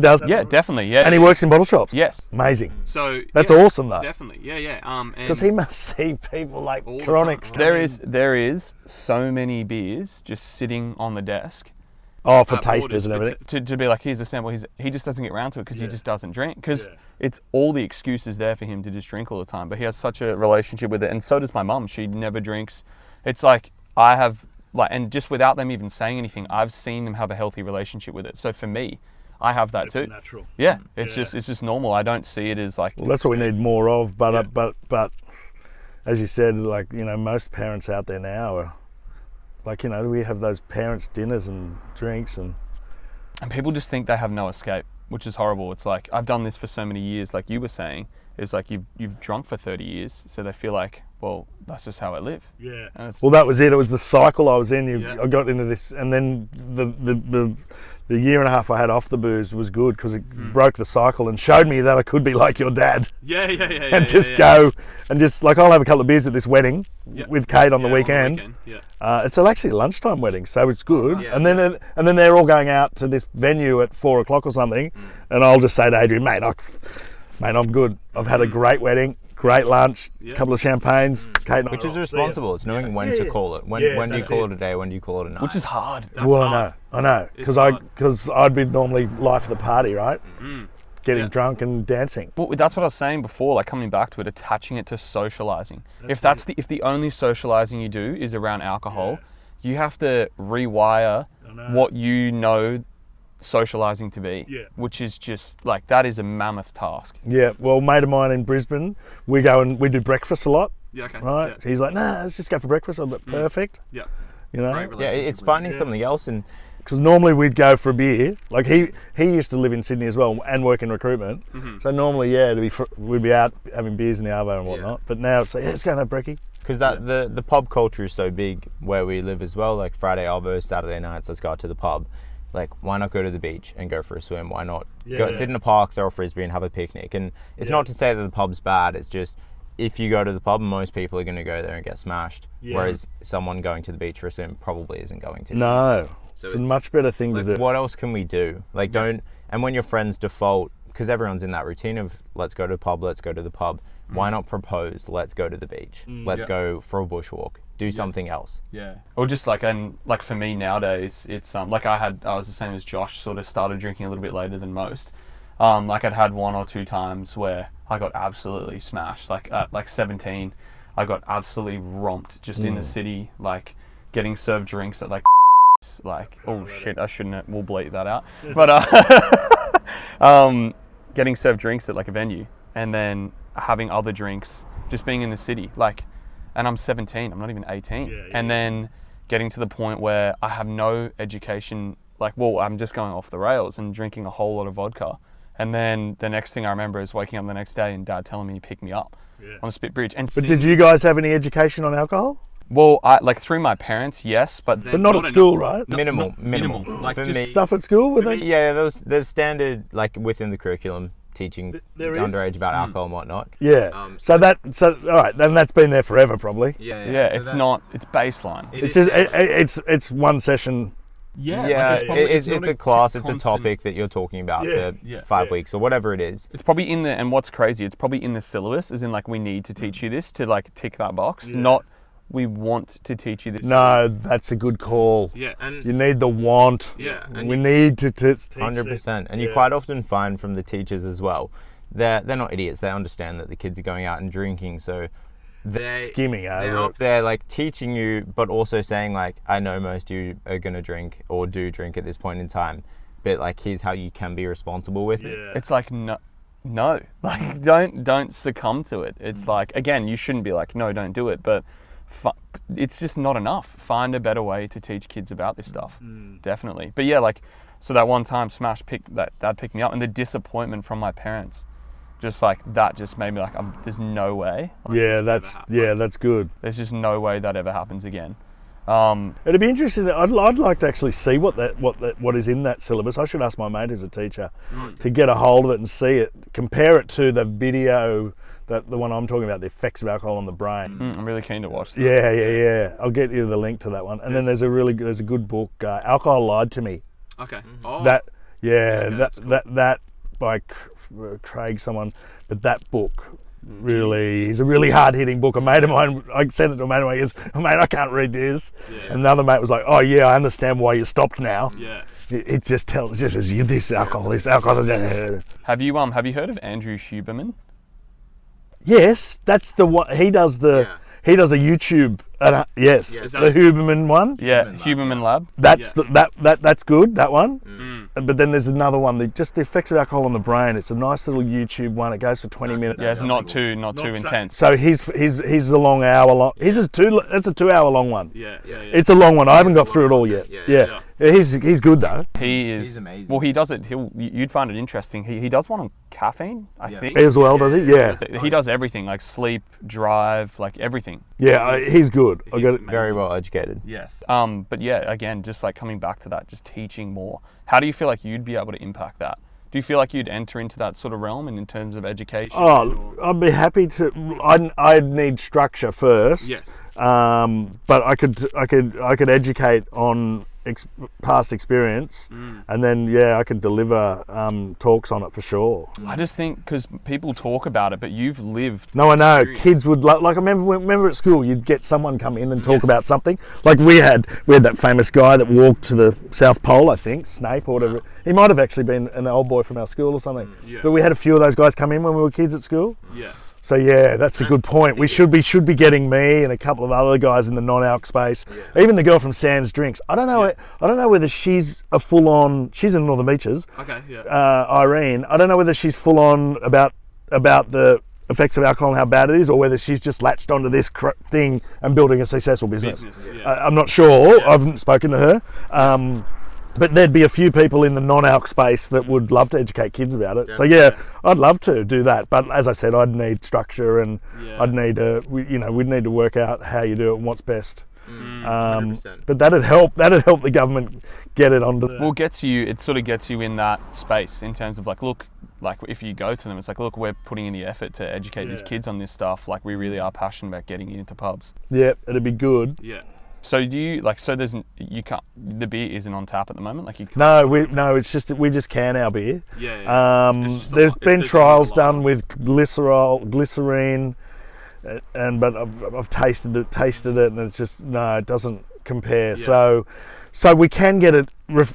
does. Yeah, definitely. Yeah, and he works in bottle shops. Yes, amazing. So that's awesome, though. Definitely. Yeah. Because he must see people like chronics. Right? There is so many beers just sitting on the desk. Oh, for tasters and everything. To be like, here's a sample. He just doesn't get around to it because he just doesn't drink. Because it's all the excuses there for him to just drink all the time. But he has such a relationship with it. And so does my mum. She never drinks. It's like, I have, like, and just without them even saying anything, I've seen them have a healthy relationship with it. So for me, I have that too. It's natural. Yeah, it's just normal. I don't see it as like. Well, that's what we need more of. But as you said, like, you know, most parents out there now are, like, you know, we have those parents' dinners and drinks and people just think they have no escape, which is horrible. It's like, I've done this for so many years, like you were saying, it's like you've drunk for 30 years, so they feel like, well, that's just how I live. Yeah. Well, that was it. It was the cycle I was in. Yeah. I got into this, and then the year and a half I had off the booze was good because it broke the cycle and showed me that I could be like your dad. Yeah. And just go and just, like, I'll have a couple of beers at this wedding with Kate on the weekend. It's actually a lunchtime wedding, so it's good. And then they're all going out to this venue at 4 o'clock or something, and I'll just say to Adrian, mate, I'm good. I've had a great wedding. Great lunch, couple of champagnes, Kate and which is responsible. It's knowing when to call it. When do you call it a day? When do you call it a night? Which is hard. I know, because I'd be normally life of the party, right? Getting drunk and dancing. Well, that's what I was saying before, like coming back to it, attaching it to socializing. If the only socializing you do is around alcohol, you have to rewire what you know socializing to be, which is just like, that is a mammoth task. Yeah, well, a mate of mine in Brisbane, we go and we do breakfast a lot. Yeah, okay. Right? Yeah. He's like, nah, let's just go for breakfast. I'm like, perfect. Yeah. You know? Yeah, it's finding something else. And because normally we'd go for a beer. Like he used to live in Sydney as well and work in recruitment. So normally, we'd be out having beers in the arvo and whatnot. But now it's like, let's go and have brekkie. Because the pub culture is so big where we live as well. Like Friday arvo, Saturday nights, let's go out to the pub. Like, why not go to the beach and go for a swim? Why not go sit in a park, throw a frisbee and have a picnic? And it's not to say that the pub's bad. It's just, if you go to the pub, most people are going to go there and get smashed. Whereas someone going to the beach for a swim probably isn't going to. No. So it's a much better thing to do. What else can we do? Like, don't... And when your friends default, because everyone's in that routine of, let's go to the pub, let's go to the pub. Why not propose, let's go to the beach? Let's go for a bushwalk. Do something else. Yeah. Or just like, and like for me nowadays, it's like I was the same as Josh, sort of started drinking a little bit later than most. Like I'd had 1 or 2 times where I got absolutely smashed. Like at like 17, I got absolutely romped just in the city, like getting served drinks at like oh shit, I shouldn't have, we'll bleep that out. But getting served drinks at like a venue and then having other drinks, just being in the city, like. And I'm 17, I'm not even 18. And then getting to the point where I have no education, like, well, I'm just going off the rails and drinking a whole lot of vodka. And then the next thing I remember is waking up the next day and Dad telling me he picked me up on the Spit Bridge. But did you guys have any education on alcohol? Well, like through my parents, yes, but not at school, right? Minimal. Like for just me, stuff at school with it? Yeah, there's standard, like, within the curriculum, teaching underage about alcohol and whatnot. Yeah. So all right, then that's been there forever probably. Yeah, it's baseline. It's just it's one session. Yeah, it's a class, it's a topic that you're talking about for 5 weeks or whatever it is. It's probably and what's crazy, it's probably in the syllabus, as in like, we need to teach you this to like tick that box, not we want to teach you this. No, that's a good call. Yeah, and You need the want. Yeah, and we need to teach 100%. And you Yeah. quite often find from the teachers as well, they're not idiots. They understand that the kids are going out and drinking, so skimming over it. they're like teaching you, but also saying like, I know most of you are gonna drink or do drink at this point in time, but like here's how you can be responsible with it. It's like no, like don't succumb to it. It's like, again, you shouldn't be like, no, don't do it, but it's just not enough. Find a better way to teach kids about this stuff. Definitely. But yeah, like, so that one time Dad picked me up, and the disappointment from my parents, just like that just made me like, there's no way. Yeah, that's good. There's just no way that ever happens again. It'd be interesting. I'd like to actually see what is in that syllabus. I should ask my mate who's a teacher to get a hold of it and see it. Compare it to the video, the one I'm talking about, the effects of alcohol on the brain. I'm really keen to watch that. Yeah. I'll get you the link to that one. And then there's a good book, Alcohol Lied to Me. okay. Oh, That that's cool. that by Craig someone, but that book. Really, it's a really hard-hitting book. A mate of mine, I sent it to a mate of mine. He goes, "Mate, I can't read this." Yeah. And the other mate was like, "Oh yeah, I understand why you stopped now." Yeah. It just says you this alcohol. Have you heard of Andrew Huberman? Yes, that's the one. He does a YouTube. Yes, Is that the it? Huberman one. Yeah, Huberman Lab. That's that's good. That one. But then there's another one. Just the effects of alcohol on the brain. It's a nice little YouTube one. It goes for 20 minutes. Yeah, it's not too intense. So he's a long hour long. That's a 2 hour long one. Yeah. It's a long one. I haven't got through it all yet. Yeah. He's good though. He is. He's amazing. Well, he does it. You'd find it interesting. He does one on caffeine, I think. As well, does he? Yeah. He does everything, like sleep, drive, like everything. Yeah, he's good. I got it. Very well educated. Yes. But yeah, again, just like coming back to that, just teaching more. How do you feel like you'd be able to impact that? Do you feel like you'd enter into that sort of realm and in terms of education? Oh, I'd be happy to. I'd need structure first. Yes. But I could educate on past experience, and then I could deliver talks on it for sure. I just think because people talk about it, but you've lived. No, I know. experience. Kids would like. I remember at school, you'd get someone come in and talk about something. Like we had that famous guy that walked to the South Pole, I think, Snape or whatever. He might have actually been an old boy from our school or something. Yeah. But we had a few of those guys come in when we were kids at school. Yeah. So that's a good point. We should be getting me and a couple of other guys in the non-alc space. Even the girl from Sands Drinks. I don't know. I don't know whether she's a full-on. She's in Northern Beaches. Okay. Yeah. Irene. I don't know whether she's full-on about the effects of alcohol and how bad it is, or whether she's just latched onto this thing and building a successful business. Yeah. I'm not sure. I haven't spoken to her. But there'd be a few people in the non-alc space that would love to educate kids about it. So I'd love to do that. But as I said, I'd need structure, and I'd need we'd need to work out how you do it and what's best. 100%. But that'd help the government get it onto the... Well, it sort of gets you in that space in terms of like, look, like if you go to them, it's like, look, we're putting in the effort to educate these kids on this stuff. Like we really are passionate about getting you into pubs. Yeah, it'd be good. Yeah. So do you so the beer isn't on tap at the moment, like you can't. No, it's just that we just can our beer. Yeah. It's just There's been there's trials a lot. done with glycerine, but I've tasted it, and it's just it doesn't compare. Yeah. So we can get it.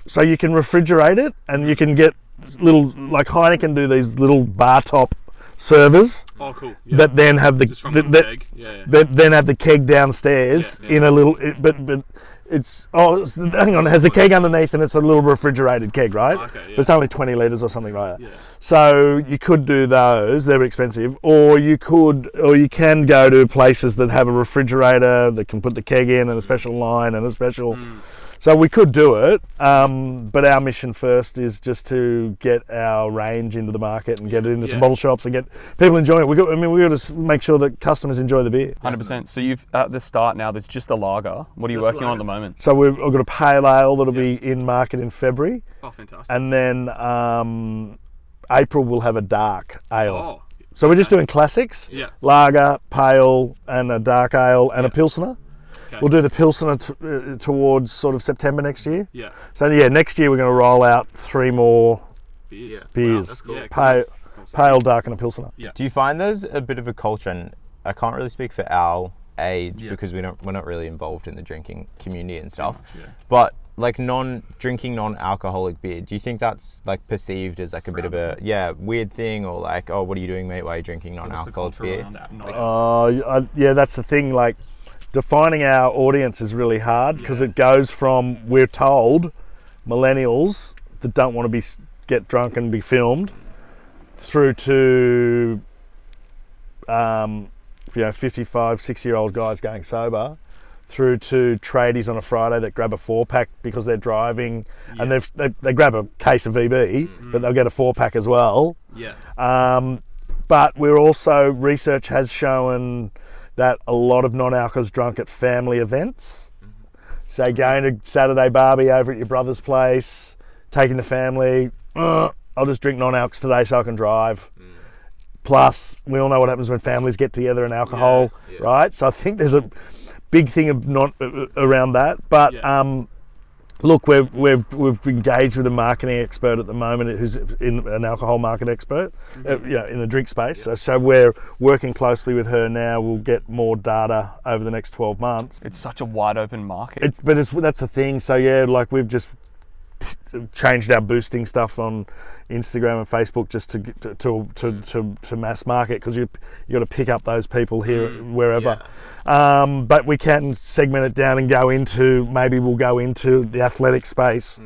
So you can refrigerate it, and you can get little, like Heineken do these little bar top servers Oh, cool. Yeah. that then have the Just from the keg. Yeah. that then have the keg downstairs Yeah. in a little. But it's hang on, it has the keg underneath, and it's a little refrigerated keg, right? Okay, yeah. But it's only 20 litres or something like that. Yeah. So you could do those; they're expensive, or you can go to places that have a refrigerator that can put the keg in, and a special line, and a special. So we could do it, but our mission first is just to get our range into the market and get it into some bottle shops and get people enjoying it. We got to make sure that customers enjoy the beer. 100%. So you've at the start now. There's just a lager. What are you working on at the moment? So I've got a pale ale that'll be in market in February, Oh, fantastic. and then April we'll have a dark ale. Oh. So we're just doing classics, Yeah. lager, pale, and a dark ale, and a pilsner. Okay. We'll do the pilsner towards sort of September next year. Yeah. So next year we're going to roll out 3 more Beers. Wow, beers, that's cool. pale, dark, and a pilsner. Yeah. Do you find there's a bit of a culture, and I can't really speak for our age Yeah. because we're not really involved in the drinking community and stuff. Yeah. But like non-alcoholic beer, do you think that's like perceived as like a bit of a weird thing, or like, oh, what are you doing, mate? Why are you drinking non-alcoholic beer? Yeah, that's the thing. Like, defining our audience is really hard because it goes from, we're told, millennials that don't want to get drunk and be filmed, through to 55, 6-year-old guys going sober, through to tradies on a Friday that grab a 4-pack because they're driving, and they grab a case of VB, but they'll get a 4-pack as well. Yeah. But we're also, research has shown that a lot of non-alcohol is drunk at family events. So going to Saturday barbie over at your brother's place, taking the family, I'll just drink non-alcs today so I can drive. Plus, we all know what happens when families get together and alcohol, right? So I think there's a big thing of around that. But look, we've engaged with a marketing expert at the moment who's an alcohol market expert, in the drink space. So we're working closely with her now. We'll get more data over the next 12 months. It's such a wide open market. That's the thing. So yeah, like we've just changed our boosting stuff on Instagram and Facebook just to mass market, because you got to pick up those people here wherever. But we can segment it down and we'll go into the athletic space.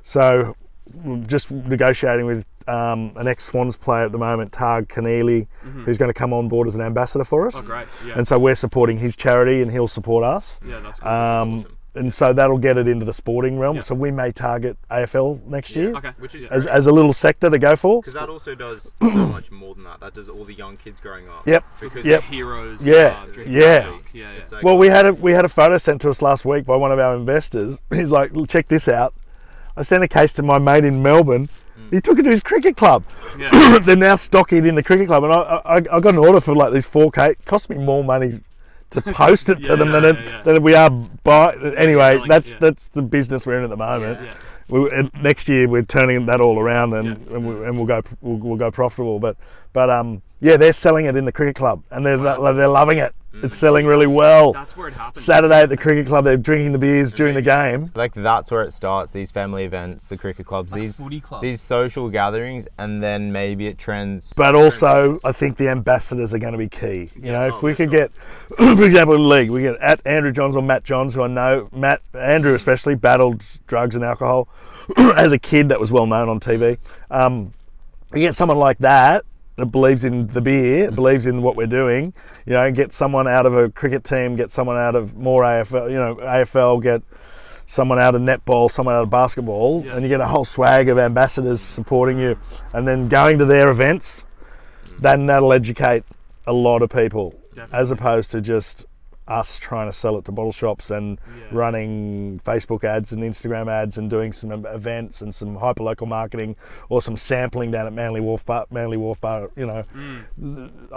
So we're just negotiating with an ex-Swans player at the moment, Targ Keneally, who's going to come on board as an ambassador for us. Oh, great. Yeah. And so we're supporting his charity and he'll support us. Yeah, that's cool. Awesome. And so that'll get it into the sporting realm. So we may target AFL next year Okay. Which is as a little sector to go for. Because that also does so much more than that. That does all the young kids growing up. Yep. Because the heroes. Yeah. Yeah. It's like, Well, we had a photo sent to us last week by one of our investors. He's like, check this out. I sent a case to my mate in Melbourne. He took it to his cricket club. Yeah. They're now stocking it in the cricket club, and I got an order for like these 4K. It cost me more money to post it to them than we are anyway. That's the business we're in at the moment. Next year we're turning that all around and we'll go profitable. But they're selling it in the cricket club and they're loving it. It's selling really well. That's where it happens. Saturday at the cricket club, they're drinking the beers during the game. Like that's where it starts. These family events, the cricket clubs, Like footy clubs. these social gatherings, and then maybe it trends. But also, I think the ambassadors are going to be key. You know, if we could get, for example, in the league, we get at Andrew Johns or Matt Johns, who I know, Andrew especially, battled drugs and alcohol as a kid. That was well known on TV. You get someone like that believes in the beer, believes in what we're doing, and get someone out of a cricket team, get someone out of more AFL, get someone out of netball, someone out of basketball, and you get a whole swag of ambassadors supporting you, and then going to their events, then that'll educate a lot of people. Definitely. As opposed to just us trying to sell it to bottle shops and running Facebook ads and Instagram ads and doing some events and some hyperlocal marketing or some sampling down at Manly Wharf Bar. I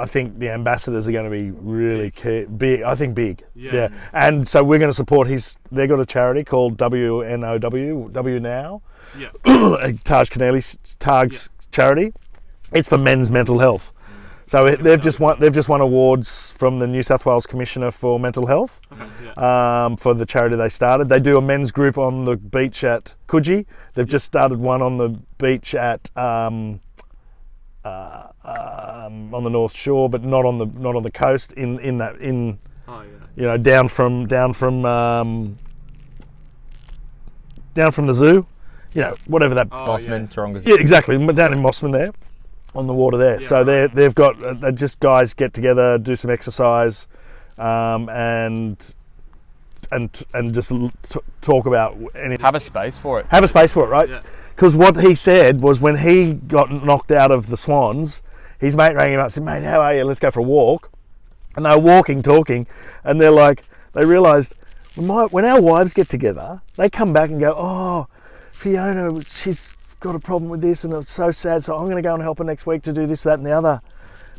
think the ambassadors are going to be really big. I think big. Yeah. And so we're going to support they've got a charity called WNOW, W Now. Yeah. Targ's charity. It's for men's mental health. So they've just won awards from the New South Wales Commissioner for Mental Health for the charity they started. They do a men's group on the beach at Coogee. They've just started one on the beach at on the North Shore, but not on the coast. Down from the zoo. Whatever that. Mossman, Taronga. Yeah, exactly. Down in Mossman there. On the water there, so they've got just guys get together, do some exercise, and just talk about anything. Have a space for it. Have a space for it, right? Because what he said was when he got knocked out of the Swans, his mate rang him up and said, "Mate, how are you? Let's go for a walk." And they were walking, talking, and they realised when our wives get together, they come back and go, "Oh, Fiona, she's got a problem with this and it's so sad, so I'm going to go and help her next week to do this, that and the other."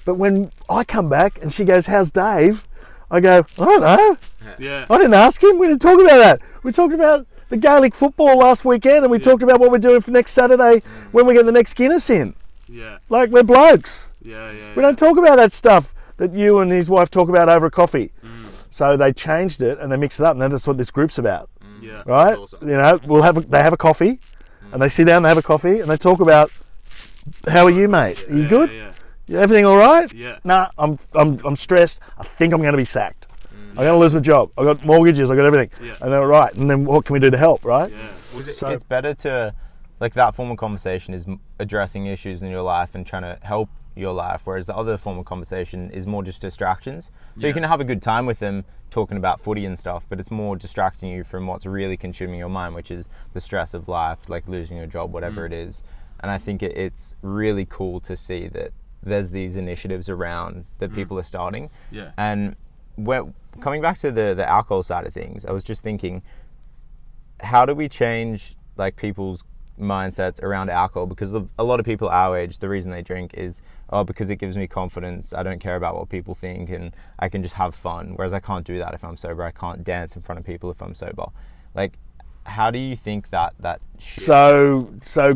But when I come back and she goes, "How's Dave?" I go, "I don't know. I didn't ask him. We didn't talk about that. We talked about the Gaelic football last weekend and we talked about what we're doing for next Saturday when we get the next Guinness in." Like, we're blokes. We don't talk about that stuff that you and his wife talk about over a coffee. So they changed it and they mixed it up, and then that's what this group's about, Yeah. right? awesome. You know, they have a coffee, and they sit down, they have a coffee, and they talk about, how are you, mate? Are you good? Yeah. Everything all right? Yeah. Nah, I'm stressed. I think I'm going to be sacked. I'm going to lose my job. I got mortgages. I got everything. Yeah. And they're right. And then what can we do to help? Right? Yeah. So- It's better to, like, that form of conversation is addressing issues in your life and trying to help your life, whereas the other form of conversation is more just distractions. So you can have a good time with them talking about footy and stuff, but it's more distracting you from what's really consuming your mind, which is the stress of life, like losing your job, whatever it is. And I think it's really cool to see that there's these initiatives around that people are starting. Yeah. And coming back to the alcohol side of things, I was just thinking, how do we change like people's mindsets around alcohol? Because a lot of people our age, the reason they drink is, because it gives me confidence, I don't care about what people think, and I can just have fun, whereas I can't do that if I'm sober. I can't dance in front of people if I'm sober. Like, how do you think that shifts? So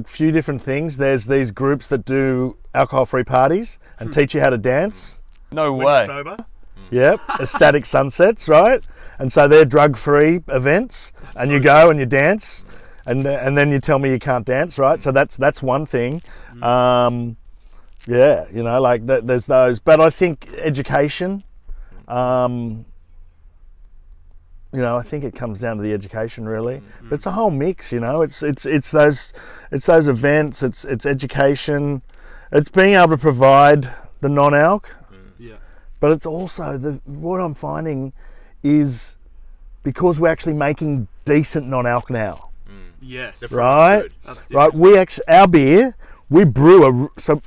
few different things. There's these groups that do alcohol-free parties and teach you how to dance. No When way. you're sober. Yep, ecstatic sunsets, right? And so they're drug-free events, and you go and you dance, and then you tell me you can't dance, right? So that's one thing. Yeah, you know, like there's those. But I think education, you know, I think it comes down to the education really. But it's a whole mix, you know. It's those events. It's education. It's being able to provide the non-alc. Yeah. But it's also what I'm finding is because we're actually making decent non-alc now, Yes. right? That's Right. We actually our beer, we brew so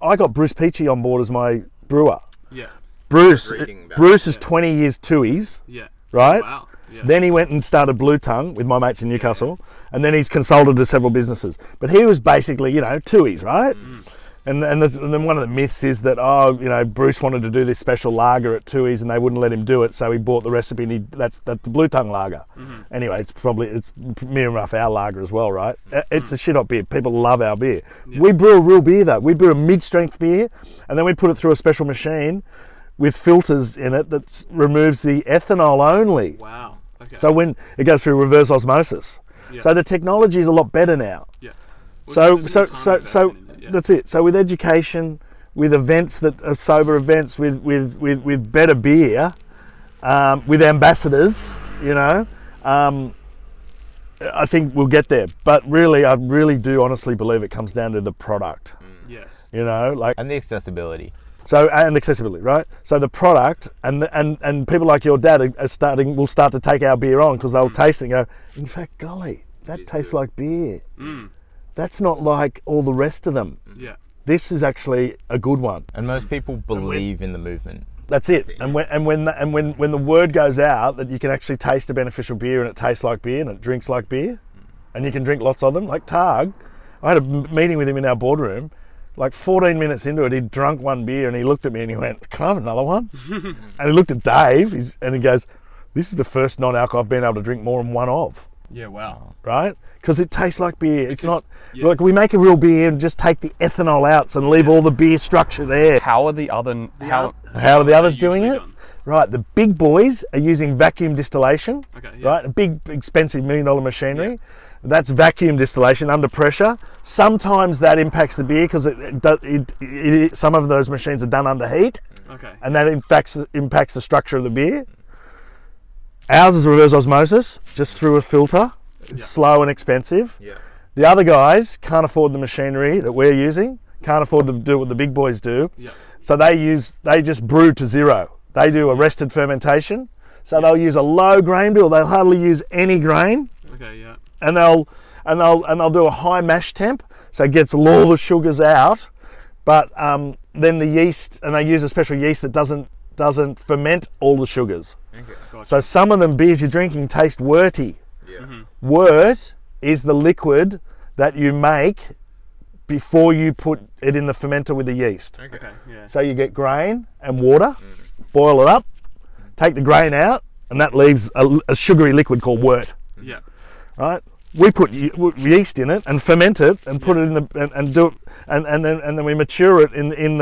I got Bruce Peachy on board as my brewer. Yeah. Bruce Reading that. Bruce is 20 years twoies, Yeah. right? Wow. Yeah. Then he went and started Blue Tongue with my mates in Newcastle, and then he's consulted to several businesses. But he was basically, you know, twoies, right? And then one of the myths is that, you know, Bruce wanted to do this special lager at Tooheys and they wouldn't let him do it, so he bought the recipe and that's the Blue Tongue lager. Anyway, it's near enough our lager as well, right? It's a shit hot beer. People love our beer. We brew a real beer though. We brew a mid-strength beer, and then we put it through a special machine with filters in it that removes the ethanol only. Wow. Okay. So when it goes through reverse osmosis. Yeah. So the technology is a lot better now. Yeah. So Well, there's a time investment in it, yeah. that's it. So with education, with events that are sober events, with better beer, with ambassadors, you know, I think we'll get there. But really, I really do honestly believe it comes down to the product. Yes. You know, like And the accessibility. so, and accessibility, right? So the product and people like your dad will start to take our beer on because they'll taste it and go, in fact, golly, that tastes like beer. That's not like all the rest of them. Yeah. This is actually a good one. And most people believe in the movement. That's it. And when the word goes out that you can actually taste a beneficial beer and it tastes like beer and it drinks like beer, and you can drink lots of them. Like Targ, I had a meeting with him in our boardroom. Like 14 minutes into it, he'd drunk one beer and he looked at me and he went, "Can I have another one?" And he looked at Dave and he goes, "This is the first non-alc I've been able to drink more than one of." Yeah. Wow. Right? Because it tastes like beer. It's not yeah. like we make a real beer and just take the ethanol out and leave all the beer structure there. How are the other? How are the others doing usually it? done? Right, the big boys are using vacuum distillation. Okay. Yeah. Right, a big, expensive $1 million machinery. That's vacuum distillation under pressure. Sometimes that impacts the beer because some of those machines are done under heat, Okay. and that impacts the structure of the beer. Ours is reverse osmosis, just through a filter. It's slow and expensive. Yeah. The other guys can't afford the machinery that we're using, can't afford to do what the big boys do. Yeah. So they just brew to zero. They do arrested fermentation. So they'll use a low grain bill. They'll hardly use any grain, Okay. Yeah. and they'll do a high mash temp, so it gets all the sugars out. But then the yeast, and they use a special yeast that doesn't ferment all the sugars. Gotcha. So some of them beers you're drinking taste worty. Yeah. Wort is the liquid that you make before you put it in the fermenter with the yeast. Okay. Yeah. So you get grain and water, boil it up, take the grain out, and that leaves a sugary liquid called wort. Yeah. Right? We put yeast in it and ferment it and put it in the and do it, and then we mature it in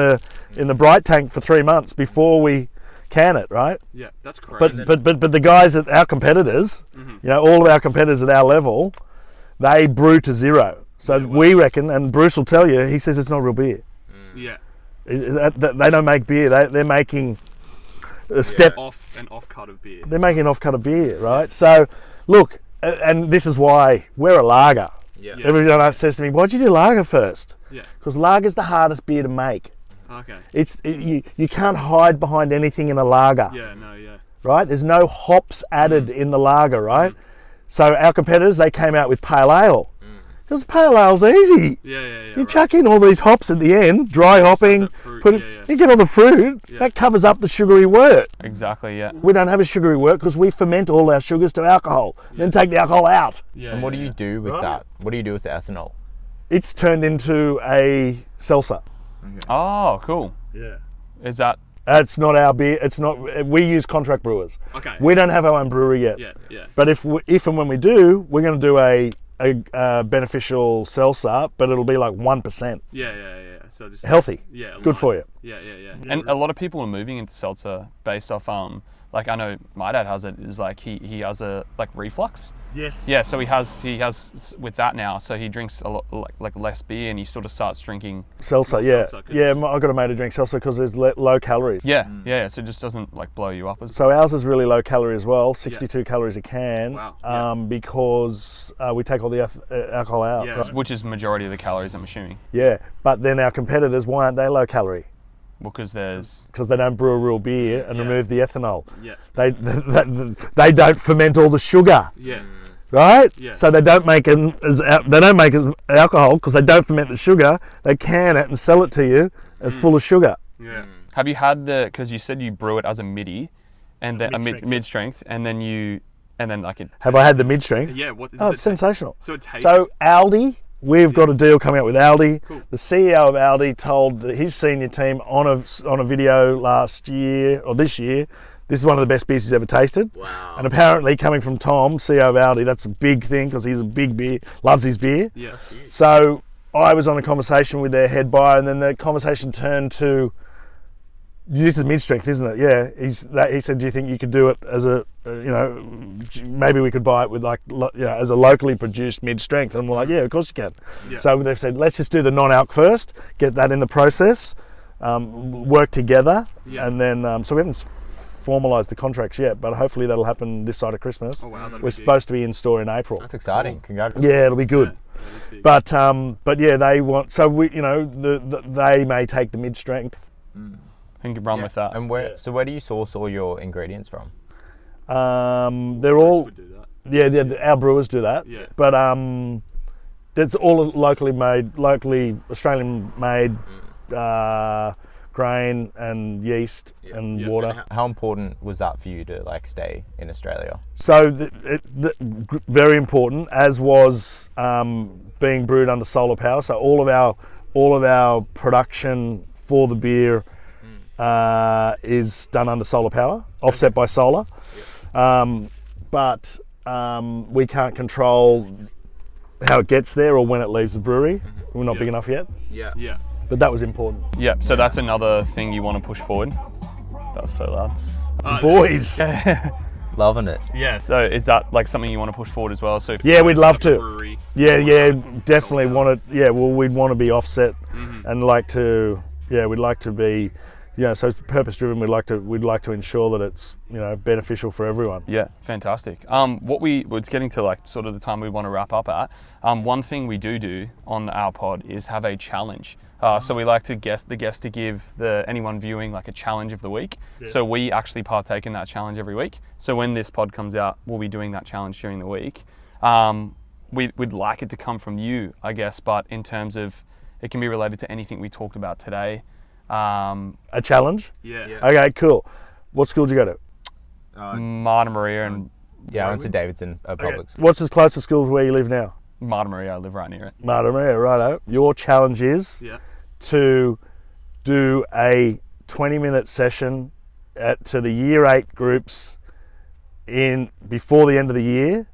the bright tank for 3 months before we can it, right? Yeah, that's crazy. But the guys at our competitors, all of our competitors at our level, they brew to zero. So we reckon, and Bruce will tell you, he says it's not real beer. Yeah. They don't make beer. They're making a step off an off-cut of beer. They're making an off-cut of beer, right? So, look, and this is why we're a lager. Yeah. Everyone says to me, "Why'd you do lager first?" Yeah. Because lager's the hardest beer to make. Okay. You can't hide behind anything in a lager. Yeah. No. Yeah. Right? There's no hops added in the lager, right? So our competitors, they came out with pale ale. Because pale ale's easy. Yeah. You chuck in all these hops at the end, dry hopping, you get all the fruit, that covers up the sugary wort. Exactly, yeah. We don't have a sugary wort because we ferment all our sugars to alcohol, then take the alcohol out. Yeah. And what do you do with that? What do you do with the ethanol? It's turned into a seltzer. Oh, cool. Yeah. Is that... That's not our beer. It's not. We use contract brewers. Okay. We don't have our own brewery yet. Yeah. But if and when we do, we're going to do a beneficial seltzer, but it'll be like 1%. Yeah. So just Healthy. Yeah. Good for you. Yeah. And a lot of people are moving into seltzer based off, like I know my dad has it, is like he has a like reflux. Yes. Yeah, so he has with that now. So he drinks a lot like less beer, and he sort of starts drinking Seltzer, yeah. I've got a mate who drinks seltzer because there's low calories. Yeah. So it just doesn't like blow you up as. So ours is really low calorie as well, 62 calories a can. Wow. Because we take all the alcohol out. Yeah. Right? Which is majority of the calories, I'm assuming. Yeah, but then our competitors, why aren't they low calorie? Because there's... Because they don't brew a real beer and remove the ethanol. Yeah. They don't ferment all the sugar. Yeah. Right? Yeah. So they don't make as alcohol because they don't ferment the sugar. They can it and sell it to you as full of sugar. Yeah. Have you had because you said you brew it as a midi, and then Mid-strength, a mid-strength, and then like it... Have I had the mid-strength? Yeah. What? Oh, it's sensational. So it tastes. So Aldi, we've got a deal coming up with Aldi. Cool. The CEO of Aldi told his senior team on a video last year or this year, this is one of the best beers he's ever tasted. Wow. And apparently coming from Tom, CEO of Aldi, that's a big thing because he's a big beer, loves his beer. Yeah. So I was on a conversation with their head buyer, and then the conversation turned to, this is mid-strength, isn't it? Yeah. He said, do you think you could do it as maybe we could buy it with as a locally produced mid-strength? And we're like, yeah, of course you can. Yeah. So they've said, let's just do the non-alc first, get that in the process, work together, and then, so we haven't formalised the contracts yet, but hopefully that'll happen this side of Christmas. Oh wow. We're supposed to be in store in April. That's exciting. Congratulations. Yeah, it'll be good. But yeah, they want, so we, they may take the mid-strength. You can run with that. And where do you source all your ingredients from? They're all, Would do that. yeah, our brewers do that. Yeah. But it's all locally Australian made grain and yeast and water. And how important was that for you to stay in Australia? So very important, as was being brewed under solar power. So all of our production for the beer is done under solar power, offset by solar. But we can't control how it gets there or when it leaves the brewery. We're not big enough yet. Yeah. But that was important. Yeah, so that's another thing you want to push forward. That was so loud. Boys. Loving it. Yeah. So is that something you want to push forward as well? So Yeah, we'd love to. Brewery. Yeah, definitely want to. Yeah, well, we'd want to be offset and we'd like to be, so purpose driven. We'd like to ensure that it's beneficial for everyone. Yeah, fantastic. It's getting to sort of the time we want to wrap up at. One thing we do on our pod is have a challenge. So we like to the guest to give anyone viewing a challenge of the week. Yes. So we actually partake in that challenge every week. So when this pod comes out, we'll be doing that challenge during the week. We'd like it to come from you, I guess, but in terms of it can be related to anything we talked about today. A challenge? Yeah. Okay, cool. What school did you go to? Marta Maria and... Yeah, I went to Davidson Public School. What's the closest school to where you live now? Marta Maria, I live right near it. Marta Maria, righto. Your challenge is to do a 20-minute session to the Year 8 groups before the end of the year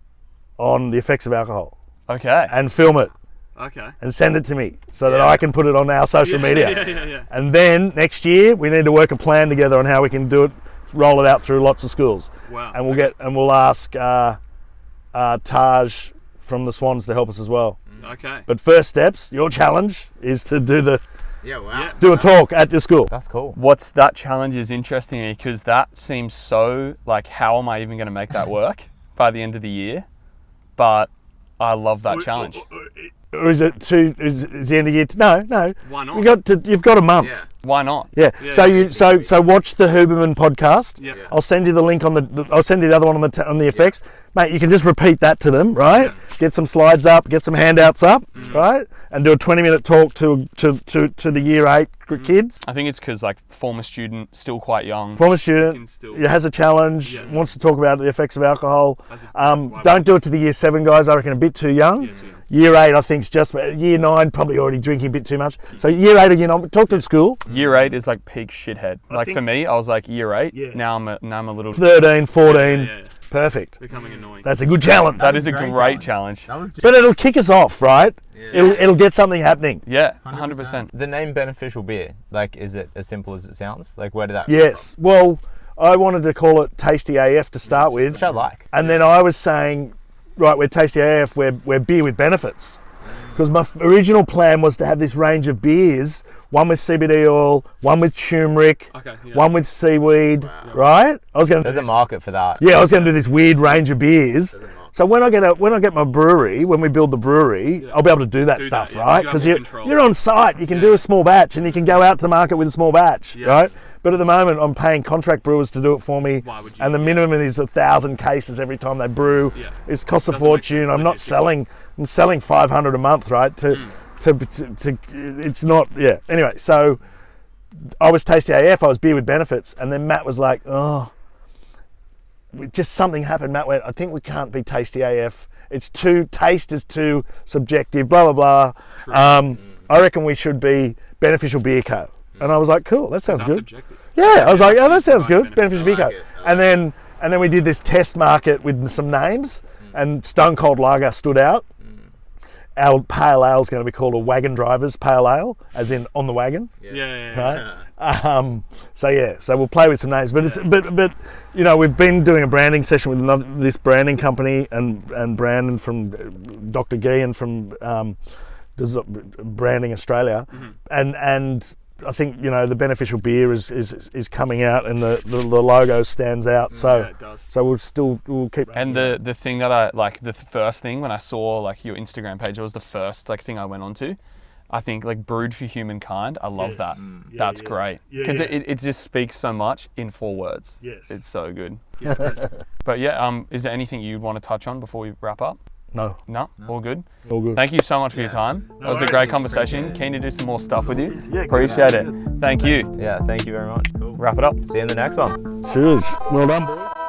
on the effects of alcohol. Okay. And film it. Okay. And send it to me so that I can put it on our social media. Yeah. And then next year we need to work a plan together on how we can do it roll it out through lots of schools. Wow. And we'll ask Taj from the Swans to help us as well. Okay. But first steps, your challenge is to do a Yeah. talk at your school. That's cool. What's that challenge is interesting to me because that seems so like, how am I even going to make that work by the end of the year? But I love that challenge. Or is it is the end of year? No. Why not? You've got a month. Yeah. Why not? Yeah. So watch the Huberman podcast. Yeah. I'll send you the link I'll send you the other one on the effects. Mate, you can just repeat that to them, right? Yeah. Get some slides up, get some handouts up, right? And do a 20-minute talk to the year 8 kids. I think it's because like former student, still quite young. Former student, has a challenge, wants to talk about the effects of alcohol. Don't do it to the year 7 guys. I reckon a bit too young. Yeah, too young. Year 8, I think, is just year 9, probably already drinking a bit too much. So year 8 or year 9, talk to the school. Year 8 is like peak shithead. Like for me, I was like year 8. Yeah. Now I'm a little. 13, 14, Yeah. perfect. Becoming annoying. That's a good challenge. That is a great challenge. But it'll kick us off, right? It'll get something happening. Yeah, 100%. The name Beneficial Beer, like, is it as simple as it sounds? Like, where did that Yes. Well, I wanted to call it Tasty AF to start with. Which I like. And then I was saying, right, we're Tasty AF, we're beer with benefits. Because my original plan was to have this range of beers, one with CBD oil, one with turmeric, one with seaweed, right? I was going to There's a market for that. I was going to do this weird range of beers. So when I get my brewery, when we build the brewery, I'll be able to do that stuff, that, yeah, right? 'cause Because you're on site, you can do a small batch, and you can go out to market with a small batch, right? But at the moment, I'm paying contract brewers to do it for me, Why would you? and the minimum is 1,000 cases every time they brew. Yeah. It costs a Doesn't make fortune. sense I'm not logistically. selling. I'm selling 500 a month, right? To it's not. Yeah. Anyway, so I was Tasty AF. I was beer with benefits, and then Matt was like, "Oh, just something happened." Matt went, "I think we can't be Tasty AF. It's taste is too subjective. Blah blah blah. I reckon we should be Beneficial Beer Co." And I was like, "Cool, that sounds That's good." subjective. Yeah, I was like, "Oh, that sounds good. Beneficial Beneficial Beer Co." And then we did this test market with some names, and Stone Cold Lager stood out. Our pale ale is going to be called a Wagon Driver's Pale Ale, as in on the wagon. Yeah. Right? So we'll play with some names, but you know, we've been doing a branding session with this branding company and Brandon from Dr. Guillen from Branding Australia, and I think, you know, the Beneficial Beer is coming out, and the logo stands out. So Yeah, it does. so we'll keep. And the thing that I like, the first thing when I saw like your Instagram page, it was the first like thing I went onto. I think like Brewed for Humankind. I love that. That's great because it just speaks so much in 4 words. Yes. It's so good. Yeah. But yeah, is there anything you want to touch on before we wrap up? No, No, all good. all good. Thank you so much for your time. It was a great conversation. Keen to do some more stuff with you. Yeah, Appreciate it. Thank you. Yeah, thank you very much. Cool. Wrap it up. See you in the next one. Cheers. Well done, boys.